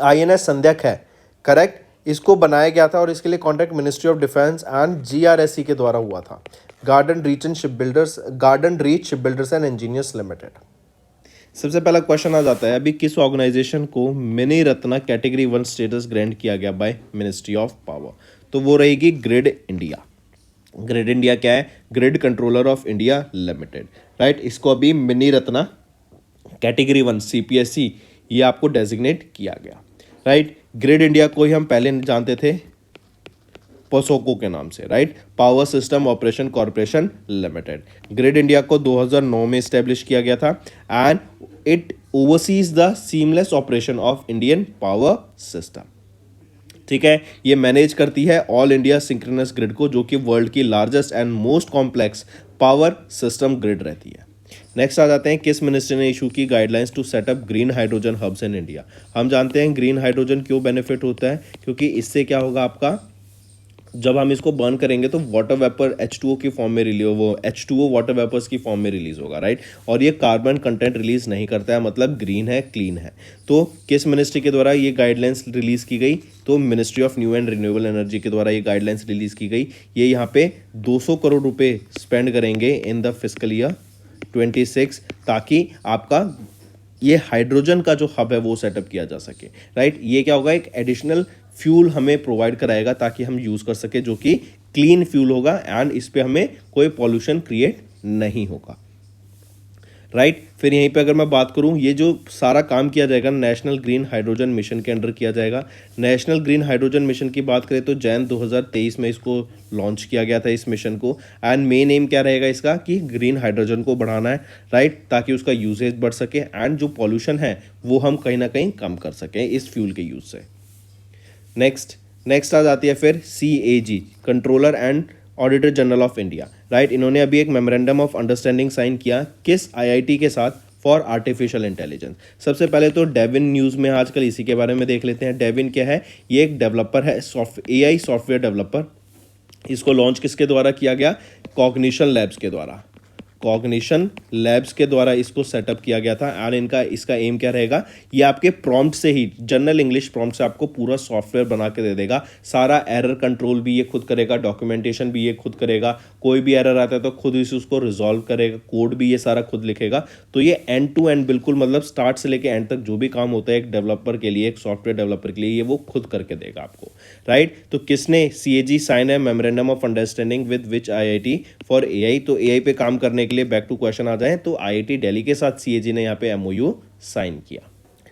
INS संध्याक है, करेक्ट, इसको बनाया गया था और इसके लिए contract ministry of defence and GRSE के द्वारा हुआ था, garden reach shipbuilders and engineers limited. सबसे पहला क्वेश्चन आ जाता है, अभी किस ऑर्गेनाइजेशन को mini Ratna category 1 status grant किया गया बाय मिनिस्ट्री ऑफ पावर? तो वो रहेगी ग्रिड इंडिया। ग्रिड इंडिया क्या है? Grid controller of India limited, right. इसको अभी मिनी रत्ना कैटेगरी 1 CPSE ये आपको डेजिग्नेट किया गया, राइट। ग्रिड इंडिया को ही हम पहले जानते थे पोसोको के नाम से, right, power system operation corporation limited. Grid India को 2009 में इस्टेब्लिश किया गया था and it overseas the seamless operation of Indian power system, ठीक है। ये मैनेज करती है ऑल इंडिया सिंक्रोनस ग्रिड को, जो कि वर्ल्ड की largest and most complex power system grid रहती है। नेक्स्ट आ जाते हैं, किस मिनिस्ट्री ने इशू की guidelines to setup green hydrogen hubs in India? हम जानते हैं ग्रीन हाइड्रोजन क्यों बेनिफिट होता है, क्योंकि इससे क्या होगा आपका, जब हम इसको बर्न करेंगे तो वाटर वेपर H2O की फॉर्म में H2O वाटर वेपर्स की फॉर्म में रिलीज होगा, राइट। और ये कार्बन कंटेंट रिलीज नहीं करता है, मतलब ग्रीन है, क्लीन है। तो किस मिनिस्ट्री के द्वारा ये गाइडलाइंस रिलीज की गई? तो ministry of new and renewable energy के द्वारा ये गाइडलाइंस रिलीज की गई। ये यहाँ पे 200 करोड़ रुपए स्पेंड करेंगे इन द फिस्कल ईयर 26, ताकि आपका ये हाइड्रोजन का जो हब है वो सेटअप किया जा सके, राइट। ये क्या होगा, एक एडिशनल फ्यूल हमें प्रोवाइड कराएगा ताकि हम यूज़ कर सके, जो कि क्लीन फ्यूल होगा एंड इस पे हमें कोई पॉल्यूशन क्रिएट नहीं होगा, राइट। फिर यहीं पे अगर मैं बात करूं, ये जो सारा काम किया जाएगा नेशनल ग्रीन हाइड्रोजन मिशन के अंडर किया जाएगा। नेशनल ग्रीन हाइड्रोजन मिशन की बात करें तो जैन 2023 में इसको लॉन्च किया गया था, इस मिशन को। एंड मेन एम क्या रहेगा इसका, कि ग्रीन हाइड्रोजन को बढ़ाना है, राइट, ताकि उसका यूजेज बढ़ सके एंड जो पॉल्यूशन है वो हम कहीं ना कहीं कम कर सकें इस फ्यूल के यूज से। नेक्स्ट आ जाती है फिर CAG, controller and auditor general of India, right. इन्होंने अभी एक मेमोरेंडम ऑफ अंडरस्टैंडिंग साइन किया किस IIT के साथ? For artificial intelligence. सबसे पहले तो डेविन न्यूज़ में आजकल इसी के बारे में देख लेते हैं। डेविन क्या है? ये एक डेवलपर है, AI सॉफ्टवेयर डेवलपर। इसको लॉन्च किसके द्वारा किया गया? कॉग्निशन लैब्स के द्वारा इसको सेटअप किया गया था। एंड इसका एम क्या रहेगा, ये आपके प्रॉम्प्ट से ही, जनरल इंग्लिश प्रॉम्प्ट से आपको पूरा सॉफ्टवेयर बना के दे देगा। सारा एरर कंट्रोल भी ये खुद करेगा, डॉक्यूमेंटेशन भी ये खुद करेगा, कोई भी एरर आता है तो खुद इसे उसको रिजॉल्व करेगा, कोड भी ये सारा खुद लिखेगा। तो ये एंड टू एंड बिल्कुल, मतलब स्टार्ट से लेके एंड तक जो भी काम होता है एक डेवलपर के लिए, एक सॉफ्टवेयर डेवलपर के लिए, ये वो खुद करके देगा आपको, राइट। तो किसने CAG साइन है? Memorandum of understanding with which IIT? For AI। तो AI पे काम करने के लिए बैक टू क्वेश्चन आ जाए तो IIT दिल्ली के साथ CAG ने यहाँ पे MOU साइन किया।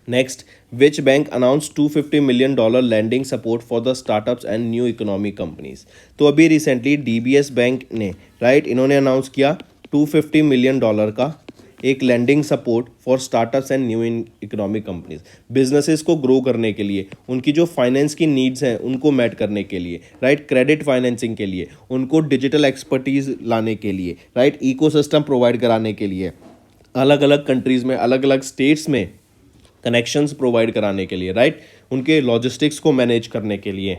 Next, which bank announce $250 million landing support for the startups and new economy companies? तो अभी रिसेंटली DBS बैंक ने, राइट, इन्होंने अनाउंस किया $250 million का एक landing support for startups and new economic companies. Businesses को grow करने के लिए, उनकी जो फाइनेंस की नीड्स हैं उनको मैट करने के लिए, राइट, क्रेडिट फाइनेंसिंग के लिए, उनको डिजिटल एक्सपर्टीज लाने के लिए, राइट, इकोसिस्टम प्रोवाइड कराने के लिए, अलग अलग कंट्रीज में, अलग अलग स्टेट्स में कनेक्शंस प्रोवाइड कराने के लिए, राइट, उनके लॉजिस्टिक्स को मैनेज करने के लिए।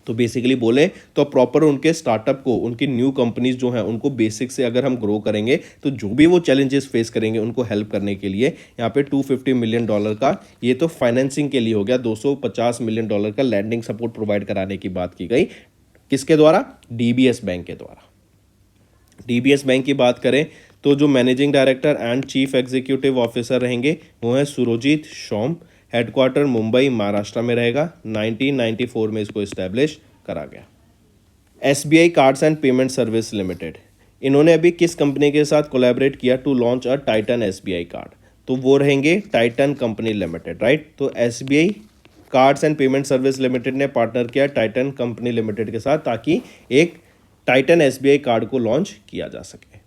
तो बेसिकली बोले तो प्रॉपर उनके स्टार्टअप को, उनकी न्यू कंपनीज जो हैं उनको बेसिक से अगर हम ग्रो करेंगे तो जो भी वो चैलेंजेस फेस करेंगे उनको हेल्प करने के लिए यहाँ पे $250 मिलियन का, ये तो फाइनेंसिंग के लिए हो गया, $250 मिलियन का लैंडिंग सपोर्ट प्रोवाइड कराने की बात की गई। किसके द्वारा? डीबीएस बैंक के द्वारा। डीबीएस बैंक की बात करें तो जो managing director and chief executive officer रहेंगे वो है सुरजीत शॉम। हेडक्वार्टर मुंबई महाराष्ट्र में रहेगा। 1994 में इसको इस्टेब्लिश करा गया। SBI cards and payment service limited, इन्होंने अभी किस कंपनी के साथ कोलैबोरेट किया to launch a Titan SBI card? तो वो रहेंगे टाइटन कंपनी लिमिटेड, राइट। तो SBI cards and payment service limited ने पार्टनर किया टाइटन कंपनी लिमिटेड के साथ ताकि एक टाइटन एसबीआई कार्ड को लॉन्च किया जा सके।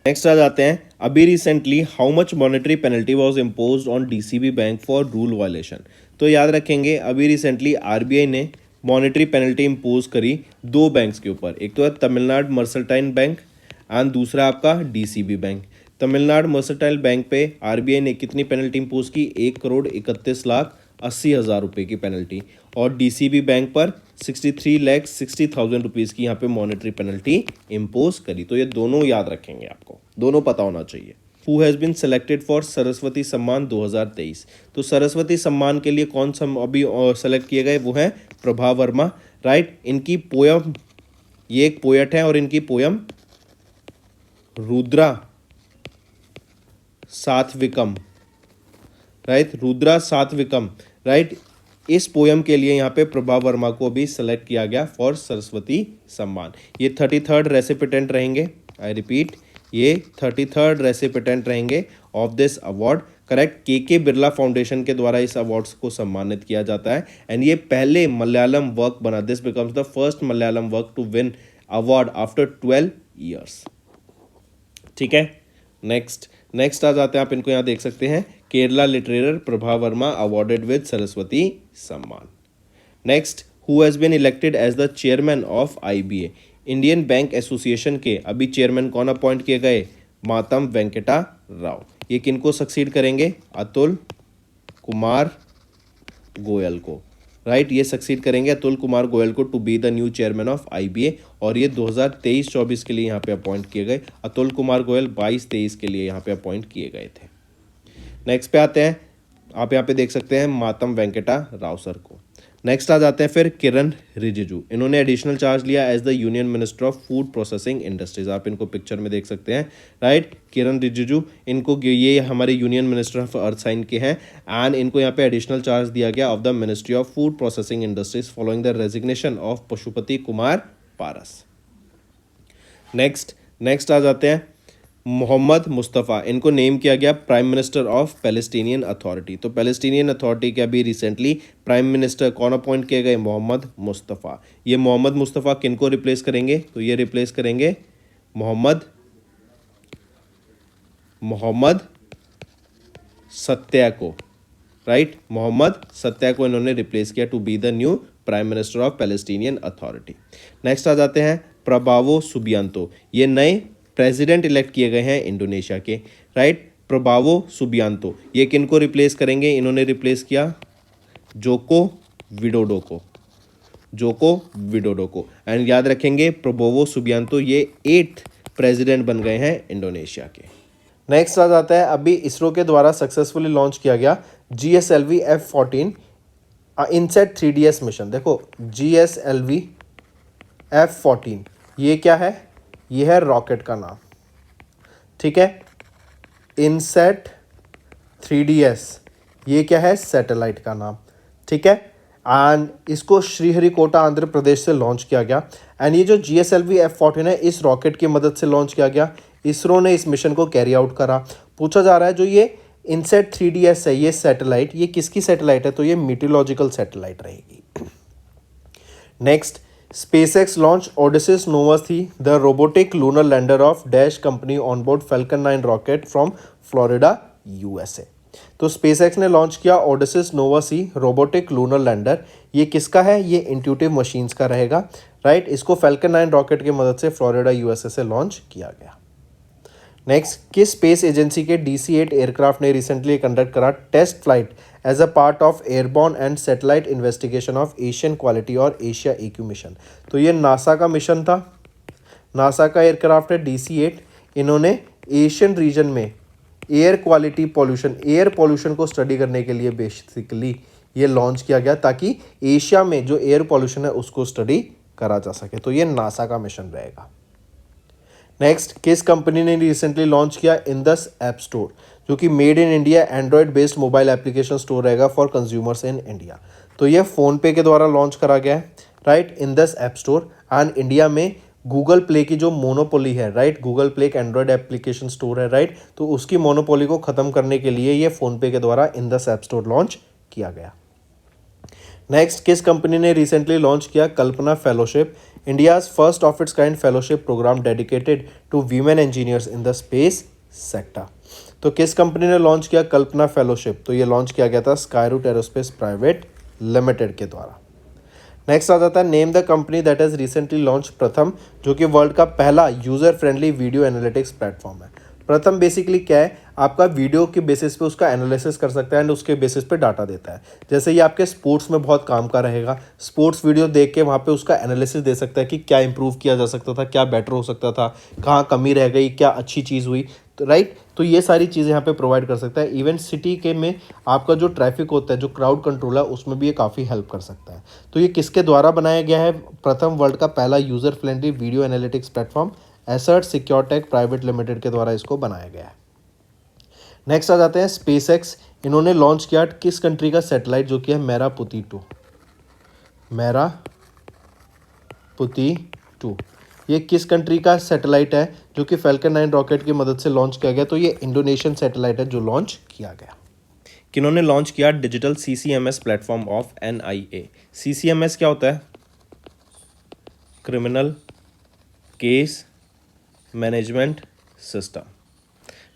नेक्स्ट आ जाते हैं, अभी recently how much monetary penalty was imposed on DCB bank for rule violation? तो याद रखेंगे अभी रिसेंटली आरबीआई ने मॉनेटरी पेनल्टी इम्पोज करी दो बैंक्स के ऊपर, एक तो है तमिलनाडु मर्सेंटाइल बैंक एंड दूसरा आपका DCB bank. Tamil Nadu mercantile bank पे आरबीआई ने कितनी पेनल्टी इम्पोज की? 1,31,80,000 रुपये की पेनल्टी। और डीसीबी बैंक पर 63,60,000 रुपीज़ की यहाँ पे मॉनेटरी पेनल्टी इम्पोज करी। तो ये दोनों याद रखेंगे, आपको दोनों पता होना चाहिए। Who has been selected for Saraswati Samman 2023? तो सरस्वती सम्मान के लिए कौन सा अभी सेलेक्ट किए गए? वो हैं प्रभा वर्मा, राइट। इनकी पोयम, ये एक पोएट है और इनकी poem Rudra Satvikam, right, Rudra Satvikam, right. इस पोयम के लिए यहाँ पे प्रभा वर्मा को भी सेलेक्ट किया गया फॉर सरस्वती सम्मान। ये 33rd रेसिपिटेंट रहेंगे। आई रिपीट, ये 33rd रेसिपिटेंट रहेंगे ऑफ दिस अवार्ड, करेक्ट। के बिरला फाउंडेशन के द्वारा इस अवार्ड्स को सम्मानित किया जाता है एंड ये पहले मलयालम वर्क बना। This becomes the first Malayalam work to win award after 12 years. ठीक है, नेक्स्ट आ जाते हैं, आप इनको यहाँ देख सकते हैं, Kerala literature Prabha Varma awarded with Saraswati Samman. Next, who has been elected as the chairman of IBA? Indian bank association के अभी चेयरमैन कौन अपॉइंट किए गए? मातम वेंकटा राव। ये किनको सक्सीड करेंगे? अतुल कुमार गोयल को, राइट। ये सक्सीड करेंगे अतुल कुमार गोयल को to be the new chairman of IBA और ये 2023-24 के लिए यहाँ पे अपॉइंट किए गए। अतुल कुमार गोयल 22-23 के लिए यहाँ पे अपॉइंट किए गए थे। नेक्स्ट पे आते हैं, आप यहाँ पे देख सकते हैं मातम वेंकटा राव सर को। नेक्स्ट आ जाते हैं फिर किरण रिजिजू, इन्होंने एडिशनल चार्ज लिया as the union minister of food processing industries. आप इनको पिक्चर में देख सकते हैं, राइट। किरण रिजिजू, इनको ये हमारे union minister of earth science के हैं एंड इनको यहाँ पे एडिशनल चार्ज दिया गया of the ministry of food processing industries following the resignation of Pashupati Kumar Paras. Next आ जाते हैं मोहम्मद मुस्तफ़ा, इनको नेम किया गया prime minister of Palestinian authority. तो पैलेस्टीनियन अथॉरिटी के अभी रिसेंटली प्राइम मिनिस्टर कौन अपॉइंट किए गए? मोहम्मद मुस्तफ़ा। ये मोहम्मद मुस्तफ़ा किनको रिप्लेस करेंगे? तो ये रिप्लेस करेंगे मोहम्मद सत्या को, राइट। मोहम्मद सत्या को इन्होंने रिप्लेस किया to be the new prime minister of Palestinian authority. Next आ जाते हैं प्रबावो सुबियांतो, ये नए प्रेसिडेंट इलेक्ट किए गए हैं इंडोनेशिया के, राइट। प्रबावो सुबियांतो, ये किनको रिप्लेस करेंगे? इन्होंने रिप्लेस किया जोको विडोडो को एंड याद रखेंगे प्रबावो सुबियांतो ये 8th प्रेसिडेंट बन गए हैं इंडोनेशिया के। नेक्स्ट आ जाता है, अभी इसरो के द्वारा सक्सेसफुली लॉन्च किया गया GSLV F-14 इनसेट 3DS मिशन। देखो GSLV F-14 ये क्या है? ये है रॉकेट का नाम, ठीक है। इनसेट 3DS ये क्या है? सैटेलाइट का नाम, ठीक है। एंड इसको श्रीहरिकोटा आंध्र प्रदेश से लॉन्च किया गया एंड ये जो GSLV F-14 है इस रॉकेट की मदद से लॉन्च किया गया। इसरो ने इस मिशन को कैरी आउट करा। पूछा जा रहा है जो ये इनसेट 3DS है, ये सैटेलाइट, ये किसकी सैटेलाइट है? तो ये मीटियोलॉजिकल सैटेलाइट रहेगी। Next, SpaceX launched Odysseus Nova 3, the robotic lunar lander of Dash company on board Falcon 9 rocket from Florida, USA। तो SpaceX ने लॉन्च किया Odysseus Nova C robotic lunar lander. ये किसका है? ये इंट्यूटिव मशीन्स का रहेगा, राइट। इसको Falcon 9 रॉकेट की मदद से फ्लोरिडा USA से लॉन्च किया गया। नेक्स्ट, किस स्पेस एजेंसी के DC-8 एयरक्राफ्ट ने रिसेंटली कंडक्ट करा test flight as a part of airborne and satellite investigation of Asian quality और एशिया EQ मिशन? तो ये नासा का मिशन था, नासा का एयरक्राफ्ट है DC-8। इन्होंने एशियन रीजन में air quality pollution, air pollution को स्टडी करने के लिए बेसिकली ये लॉन्च किया गया ताकि एशिया में जो एयर पॉल्यूशन है उसको स्टडी करा जा सके। तो ये नासा का मिशन रहेगा। नेक्स्ट, किस कंपनी ने रिसेंटली लॉन्च किया इंदस ऐप स्टोर, जो कि made in India Android based mobile application store रहेगा फॉर कंज्यूमर्स इन इंडिया। तो ये फ़ोनपे के द्वारा लॉन्च करा गया है, right, Indus app store. And India में गूगल प्ले की जो मोनोपोली है, राइट, गूगल प्ले एक एंड्रॉयड एप्लीकेशन स्टोर है, राइट, तो उसकी मोनोपोली को ख़त्म करने के लिए ये फ़ोनपे के द्वारा इंदस ऐप स्टोर लॉन्च किया गया। नेक्स्ट, किस कंपनी ने रिसेंटली लॉन्च किया Kalpana fellowship, India's first of its kind fellowship program dedicated to women engineers in the space sector? तो किस कंपनी ने लॉन्च किया कल्पना फेलोशिप? तो ये लॉन्च किया गया था स्काईरूट एरोस्पेस प्राइवेट लिमिटेड के द्वारा। नेक्स्ट आ जाता है, name the company that has recently launch प्रथम, जो कि वर्ल्ड का पहला user friendly video analytics platform है। प्रथम बेसिकली क्या है, आपका वीडियो के बेसिस पे उसका एनालिसिस कर सकता है एंड उसके बेसिस पे डाटा देता है। जैसे ये आपके स्पोर्ट्स में बहुत काम का रहेगा, स्पोर्ट्स वीडियो देख के वहाँ पे उसका एनालिसिस दे सकता है कि क्या इंप्रूव किया जा सकता था, क्या बेटर हो सकता था, कहाँ कमी रह गई, क्या अच्छी चीज़ हुई, तो राइट, तो ये सारी चीज़ें यहाँ पे प्रोवाइड कर सकता है। इवन सिटी के में आपका जो ट्रैफिक होता है, जो क्राउड कंट्रोल है, उसमें भी ये काफ़ी हेल्प कर सकता है। तो ये किसके द्वारा बनाया गया है? प्रथम वर्ल्ड का पहला user friendly video analytics platform Assert Securetech private limited के द्वारा इसको बनाया गया है। नेक्स्ट आ जाते हैं स्पेसएक्स, इन्होंने लॉन्च किया किस कंट्री का सैटेलाइट, जो कि है मेरापुती-2, मेरापुती-2। ये किस कंट्री का सैटेलाइट है जो कि फैल्कन 9 रॉकेट की मदद से लॉन्च किया गया? तो ये इंडोनेशियन सैटेलाइट है जो लॉन्च किया गया। किन्होंने लॉन्च किया digital CCMS platform of NIA। CCMS क्या होता है? Criminal case management system,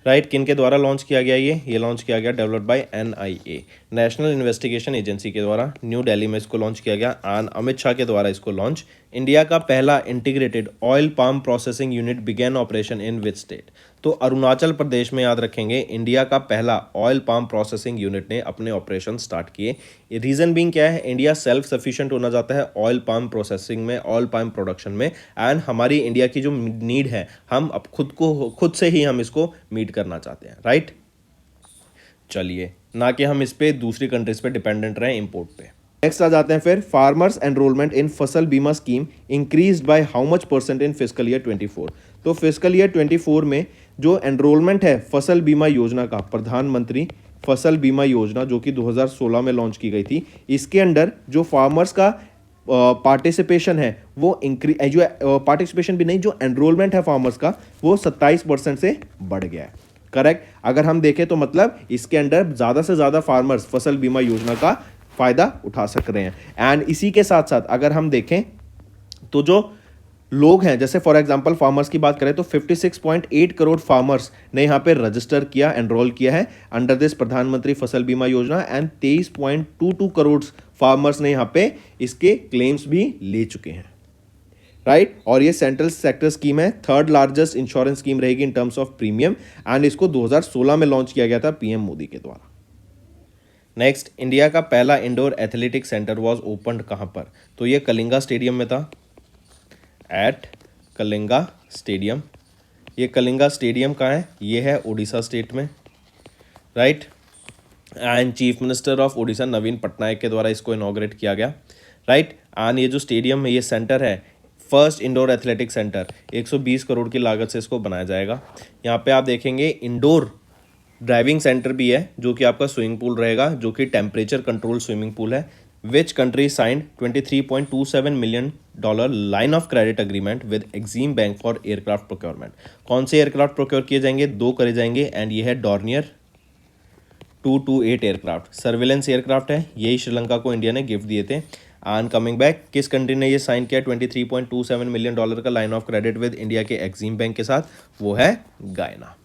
right, किन के द्वारा लॉन्च किया गया? ये लॉन्च किया गया developed by NIA, national investigation agency के द्वारा न्यू दिल्ली में इसको लॉन्च किया गया। आन अमित शाह के द्वारा इसको लॉन्च। इंडिया का पहला integrated oil palm processing unit begin operation in which state? तो अरुणाचल प्रदेश में, याद रखेंगे, इंडिया का पहला ऑयल पाम प्रोसेसिंग यूनिट ने अपने ऑपरेशन स्टार्ट किए। रीज़न बीइंग क्या है? इंडिया सेल्फ सफिशिएंट होना चाहता है ऑयल पाम प्रोसेसिंग में, ऑयल पाम प्रोडक्शन में, एंड हमारी इंडिया की जो नीड है, हम अब खुद से ही हम इसको मीट करना चाहते हैं, राइट। चलिए, ना कि हम इस पे दूसरी कंट्रीज पे डिपेंडेंट रहें इंपोर्ट पे। नेक्स्ट आ जाते हैं फिर, फार्मर्स एनरोलमेंट इन फसल बीमा scheme increased by how much % in fiscal year 24? तो फिस्कल ईयर 24 में जो एनरोलमेंट है फसल बीमा योजना का, प्रधानमंत्री फसल बीमा योजना, जो कि 2016 में लॉन्च की गई थी, इसके अंडर जो फार्मर्स का पार्टिसिपेशन है वो जो पार्टिसिपेशन भी नहीं, जो एनरोलमेंट है फार्मर्स का, वो 27% से बढ़ गया है। करेक्ट। अगर हम देखें तो मतलब इसके अंडर ज़्यादा से ज़्यादा फार्मर्स फसल बीमा योजना का फ़ायदा उठा सक रहे हैं। एंड इसी के साथ साथ अगर हम देखें तो जो लोग हैं, जैसे फॉर एग्जांपल फार्मर्स की बात करें तो 56.8 करोड़ फार्मर्स ने यहाँ पे रजिस्टर किया, एनरोल किया है अंडर दिस प्रधानमंत्री फसल बीमा योजना, एंड 23.22 करोड़ फार्मर्स ने यहाँ पे इसके क्लेम्स भी ले चुके हैं, राइट। और ये सेंट्रल सेक्टर स्कीम है, थर्ड लार्जेस्ट इंश्योरेंस स्कीम रहेगी in terms of premium, and इसको 2016 में लॉन्च किया गया था पीएम मोदी के द्वारा। नेक्स्ट, इंडिया का पहला indoor athletic centre was opened कहाँ पर? तो ये कलिंगा स्टेडियम में था, एट कलिंगा स्टेडियम। ये कलिंगा स्टेडियम कहाँ है? ये है उड़ीसा स्टेट में, right. And chief minister of Orissa Naveen Patnaik के द्वारा इसको इनॉग्रेट किया गया, राइट। एंड ये जो स्टेडियम है, ये सेंटर है, first indoor athletic centre, 120 crore की लागत से इसको बनाया जाएगा। यहाँ पे आप देखेंगे इंडोर ड्राइविंग सेंटर भी है, जो कि आपका स्विमिंग पूल रहेगा, जो कि टेम्परेचर कंट्रोल स्विमिंग पूल है। Which country signed $23.27 million line of credit agreement with Exim bank for aircraft procurement? कौन से एयरक्राफ्ट प्रोक्योर किए जाएंगे? 2 करे जाएंगे, एंड ये है डॉर्नियर 228 एयरक्राफ्ट, सर्विलेंस एयरक्राफ्ट है। यही श्रीलंका को इंडिया ने गिफ्ट दिए थे। एंड कमिंग बैक, किस कंट्री ने ये साइन किया $23.27 मिलियन का line of credit with India के एक्सिम बैंक के साथ? वो है गायना,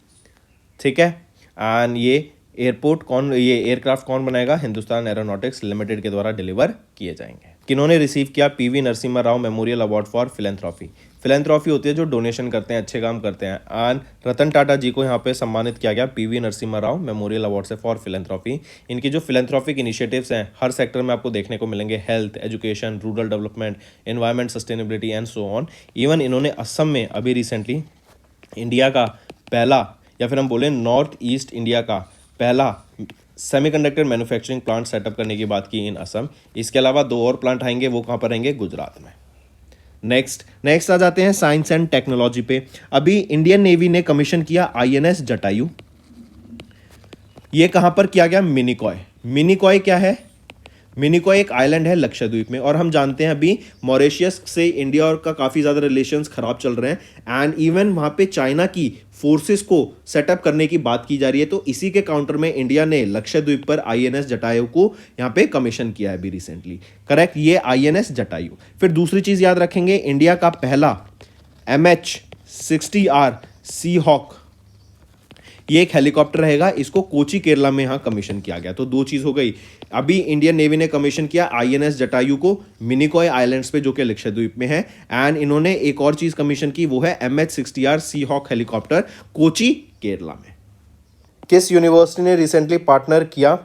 ठीक है। एंड ये एयरक्राफ्ट कौन बनाएगा? हिंदुस्तान एरोनॉटिक्स लिमिटेड के द्वारा डिलीवर किए जाएंगे। किन्होंने रिसीव किया PV Narasimha Rao memorial award for philanthropy. Philanthropy होती है जो डोनेशन करते हैं, अच्छे काम करते हैं। एंड रतन टाटा जी को यहाँ पे सम्मानित किया गया PV Narasimha Rao memorial award से फॉर फिलेंथ्रॉफी। इनकी जो फिलेंथ्रॉफिक इनिशिएटिव्स हैं हर सेक्टर में आपको देखने को मिलेंगे, health, education, rural development, environment sustainability and so on. Even इन्होंने असम में अभी रिसेंटली इंडिया का पहला, या फिर हम बोलें नॉर्थ ईस्ट इंडिया का पहला सेमीकंडक्टर मैन्युफैक्चरिंग प्लांट सेटअप करने की बात की इन असम। इसके अलावा 2 और प्लांट आएंगे, वो कहाँ पर रहेंगे? गुजरात में। नेक्स्ट आ जाते हैं साइंस एंड टेक्नोलॉजी पे। अभी इंडियन नेवी ने कमीशन किया INS जटायु। ये कहाँ पर किया गया? मिनिकॉय। मिनिकॉय क्या है? मिनिकॉय एक आइलैंड है लक्षद्वीप में, और हम जानते हैं अभी मॉरिशियस से इंडिया और का काफ़ी ज़्यादा रिलेशंस खराब चल रहे हैं। एंड इवन वहाँ पे चाइना की फोर्सेस को सेटअप करने की बात की जा रही है। तो इसी के काउंटर में इंडिया ने लक्षद्वीप पर INS जटायु को यहाँ पे कमीशन किया है अभी रिसेंटली। करेक्ट, ये INS जटायु। फिर दूसरी चीज़ याद रखेंगे, इंडिया का पहला MH-60R सी हॉक, ये एक हेलीकॉप्टर रहेगा। इसको कोची केरला में यहाँ कमीशन किया गया। तो 2 चीज़ हो गई। अभी इंडियन नेवी ने कमीशन किया INS जटायु को मिनिकॉय आइलैंड्स पे जो कि लक्षद्वीप में है। एंड इन्होंने एक और चीज़ कमीशन की, वो है MH-60R सी हॉक हेलीकॉप्टर कोची केरला में। किस यूनिवर्सिटी ने रिसेंटली पार्टनर किया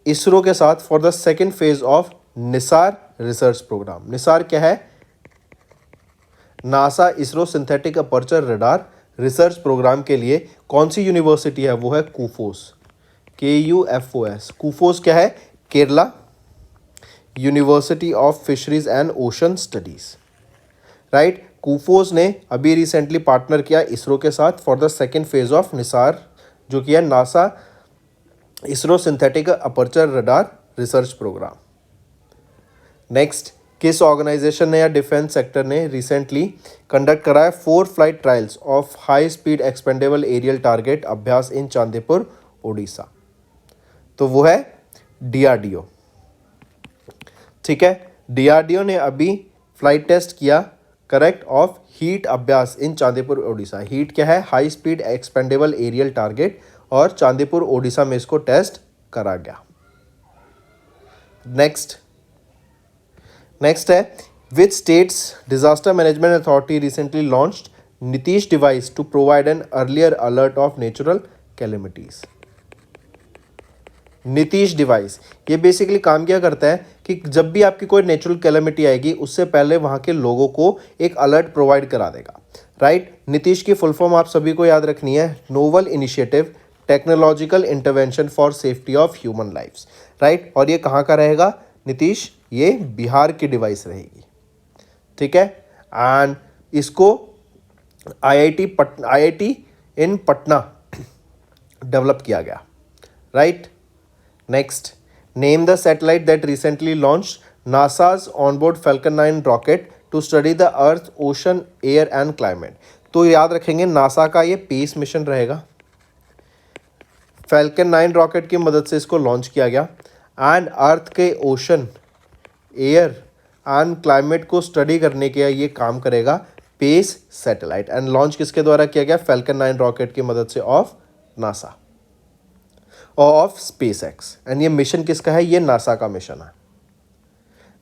इसरो के साथ for the second phase of NISAR research programme? NISAR क्या है? NASA ISRO synthetic aperture radar research programme के लिए कौन सी यूनिवर्सिटी है? वो है कुफोस, KUFOS। कुफोस क्या है? Kerala university of fisheries and ocean studies, right. KUFOS ने अभी रिसेंटली पार्टनर किया इसरो के साथ for the second phase of NISAR, जो कि है NASA ISRO synthetic aperture radar research program. Next, किस ऑर्गेनाइजेशन ने या डिफेंस सेक्टर ने रिसेंटली कंडक्ट कराया 4 flight trials of high speed expendable aerial target Abhyas in Chandipur Odisha? तो वो है DRDO। ठीक है, DRDO ने अभी फ्लाइट टेस्ट किया, correct, of HEAT Abhyas in Chandipur Odisha. HEAT क्या है? High speed expendable aerial target, और चांदीपुर ओडिशा में इसको टेस्ट करा गया। नेक्स्ट है, which states disaster management authority recently launched NITISH device to provide an earlier alert of natural calamities? NITISH device ये basically काम क्या करता है कि जब भी आपकी कोई नेचुरल कैलेमिटी आएगी उससे पहले वहाँ के लोगों को एक अलर्ट प्रोवाइड करा देगा, राइट। नीतीश की फुल फॉर्म आप सभी को याद रखनी है, novel initiative technological intervention for safety of human lifes, right. और ये कहाँ का रहेगा नीतीश? ये बिहार की डिवाइस रहेगी, ठीक है। एंड इसको IIT इन पटना डेवलप किया गया, right. Next, name the satellite that recently launch NASA's onboard falcon 9 rocket to study the earth, ocean, air and climate. तो याद रखेंगे नासा का ये पेस मिशन रहेगा। फैल्कन 9 रॉकेट की मदद से इसको लॉन्च किया गया एंड अर्थ के ओशन, एयर एंड क्लाइमेट को स्टडी करने के ये काम करेगा पेस सैटेलाइट। एंड लॉन्च किसके द्वारा किया गया? फैल्कन 9 रॉकेट की मदद से ऑफ नासा और ऑफ SpaceX। एंड ये मिशन किसका है? ये नासा का मिशन है।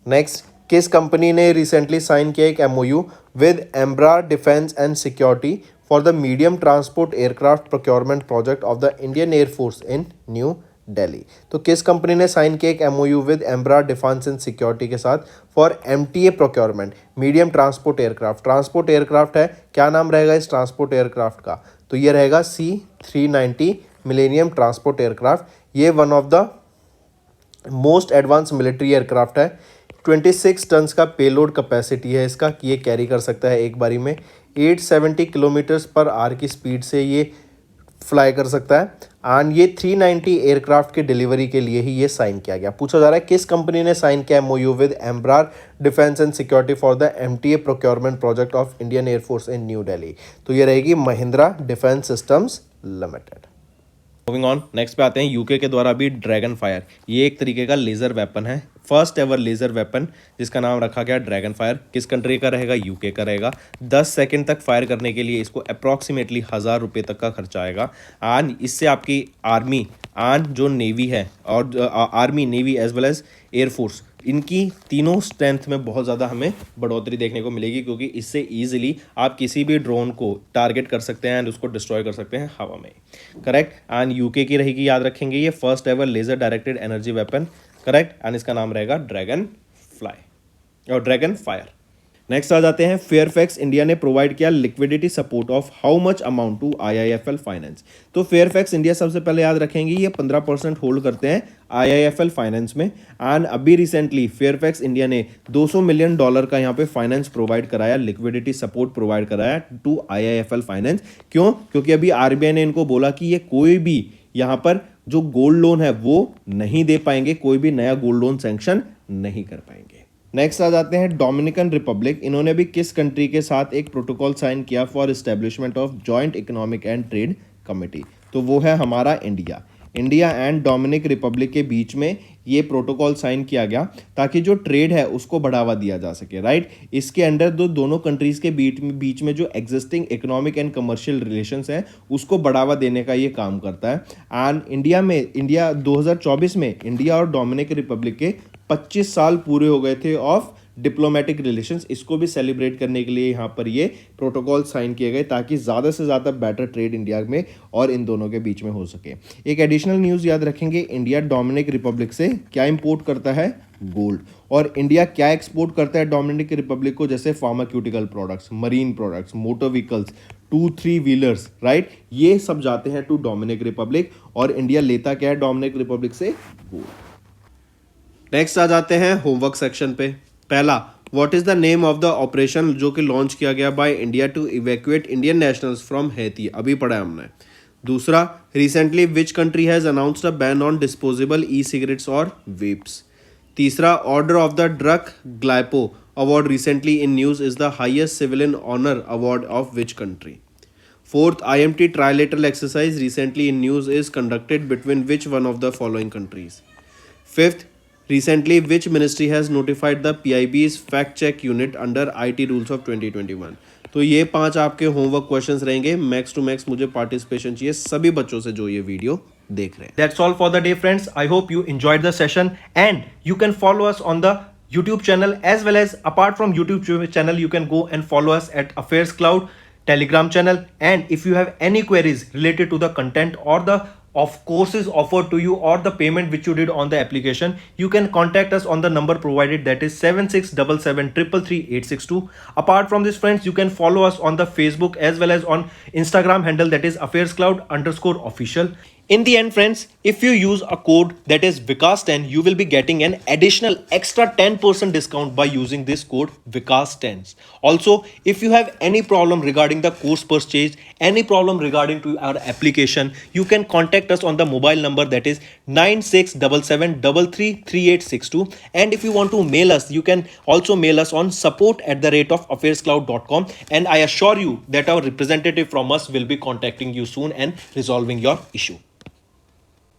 नेक्स्ट, किस कंपनी ने रिसेंटली साइन किया एक MOU with Embraer defence and security for the medium transport aircraft procurement project of the Indian air force in new Delhi? तो किस कंपनी ने साइन किया एक MOU with Embraer defence and security के साथ for MTA procurement, medium transport aircraft? Transport aircraft है, क्या नाम रहेगा इस ट्रांसपोर्ट एयरक्राफ्ट का? तो ये रहेगा C-390 मिलेनियम ट्रांसपोर्ट एयरक्राफ्ट। ये one of the most advance military aircraft है। 26 टन्स का पेलोड कैपेसिटी है इसका, कि ये कैरी कर सकता है एक बारी में 870 किलोमीटर्स पर आवर की स्पीड से ये फ्लाई कर सकता है। एंड ये 390 एयरक्राफ्ट के डिलीवरी के लिए ही ये साइन किया गया। पूछा जा रहा है किस कंपनी ने साइन किया MOU with Embraer defence and security for the MTA procurement project of Indian air force in new Delhi? तो ये रहेगी Mahindra defence systems limited. Moving on, next पे आते हैं यूके के द्वारा भी ड्रैगन फायर। ये एक तरीके का लेज़र वेपन है, फर्स्ट एवर लेज़र वेपन जिसका नाम रखा गया ड्रैगन फायर। किस कंट्री का रहेगा? यूके का रहेगा। 10 सेकंड तक फायर करने के लिए इसको अप्रॉक्सीमेटली 1000 रुपये तक का खर्चा आएगा। एंड इससे आपकी आर्मी एंड जो नेवी है, और army, navy as well as air force, इनकी तीनों स्ट्रेंथ में बहुत ज़्यादा हमें बढ़ोतरी देखने को मिलेगी, क्योंकि इससे ईजिली आप किसी भी ड्रोन को टारगेट कर सकते हैं एंड उसको डिस्ट्रॉय कर सकते हैं हवा में। करेक्ट। एंड यूके की रहेगी, याद रखेंगे, ये first ever laser directed energy weapon. Correct. And इसका नाम रहेगा ड्रैगन फ्लाई और ड्रैगन फायर। नेक्स्ट आ जाते हैं, फेयरफैक्स इंडिया ने प्रोवाइड किया liquidity support of how much amount to IIFL finance. तो फेयरफैक्स इंडिया सबसे पहले याद रखेंगे ये 15% होल्ड करते हैं आईआईएफएल फाइनेंस में। एंड अभी रिसेंटली फेयरफैक्स इंडिया ने $200 मिलियन का यहाँ पे फाइनेंस प्रोवाइड कराया, लिक्विडिटी सपोर्ट प्रोवाइड कराया टू आईआईएफएल फाइनेंस। क्यों? क्योंकि अभी आरबीआई ने इनको बोला कि ये कोई भी यहाँ पर जो गोल्ड लोन है वो नहीं दे पाएंगे, कोई भी नया गोल्ड लोन सैंक्शन नहीं कर पाएंगे। नेक्स्ट आ जाते हैं डोमिनिकन रिपब्लिक। इन्होंने भी किस कंट्री के साथ एक प्रोटोकॉल साइन किया for establishment of joint economic and trade committee? तो वो है हमारा India. India and Dominic Republic के बीच में ये प्रोटोकॉल साइन किया गया ताकि जो ट्रेड है उसको बढ़ावा दिया जा सके, राइट। इसके अंडर दोनों कंट्रीज के बीच में जो existing economic and commercial relations हैं उसको बढ़ावा देने का ये काम करता है। एंड इंडिया 2024 में इंडिया और डोमिनिक रिपब्लिक के 25 साल पूरे हो गए थे ऑफ डिप्लोमेटिक रिलेशंस। इसको भी सेलिब्रेट करने के लिए यहाँ पर ये प्रोटोकॉल साइन किए गए ताकि ज़्यादा से ज़्यादा बेटर ट्रेड इंडिया में और इन दोनों के बीच में हो सके। एक एडिशनल न्यूज़ याद रखेंगे, इंडिया डोमिनिक रिपब्लिक से क्या इंपोर्ट करता है? गोल्ड। और इंडिया क्या एक्सपोर्ट करता है डोमिनिक रिपब्लिक को? जैसे pharmaceutical products, marine products, motor vehicles, 2-3 wheelers, right. ये सब जाते हैं टू डोमिनिक रिपब्लिक और इंडिया लेता क्या है डोमिनिक रिपब्लिक से? गोल्ड। नेक्स्ट आ जाते हैं होमवर्क सेक्शन पे। पहला, what is the name of the operation जो कि लॉन्च किया गया by India to evacuate Indian nationals from Haiti? अभी पढ़ा है हमने। दूसरा, recently which country has announced a ban on disposable e cigarettes और वेप्स? तीसरा, order of the Druk Gyalpo award recently in news is the highest civilian honour award of which country? Fourth, IMT trilateral exercise recently in news is conducted between which one of the following countries? Fifth, recently which ministry has notified the PIB's fact check unit under IT rules of 2021? तो ये 5 आपके homework questions रहेंगे। Max to max मुझे participation चाहिए सभी बच्चों से जो ये वीडियो देख रहे हैं। That's all for the day, friends. I hope you enjoyed the session and you can follow us on the YouTube channel as well as apart from YouTube channel you can go and follow us at Affairs Cloud Telegram channel. And if you have any queries related to the content or the of courses offered to you or the payment which you did on the application, you can contact us on the number provided, that is 7677333862. Apart from this, friends, you can follow us on the Facebook as well as on Instagram handle, that is affairscloud_official. In the end, friends, if you use a code that is Vikas10, you will be getting an additional extra 10% discount by using this code Vikas10. Also, if you have any problem regarding the course purchase, any problem regarding to our application, you can contact us on the mobile number, that is 9677333862. And if you want to mail us, you can also mail us on support@affairscloud.com. And I assure you that our representative from us will be contacting you soon and resolving your issue.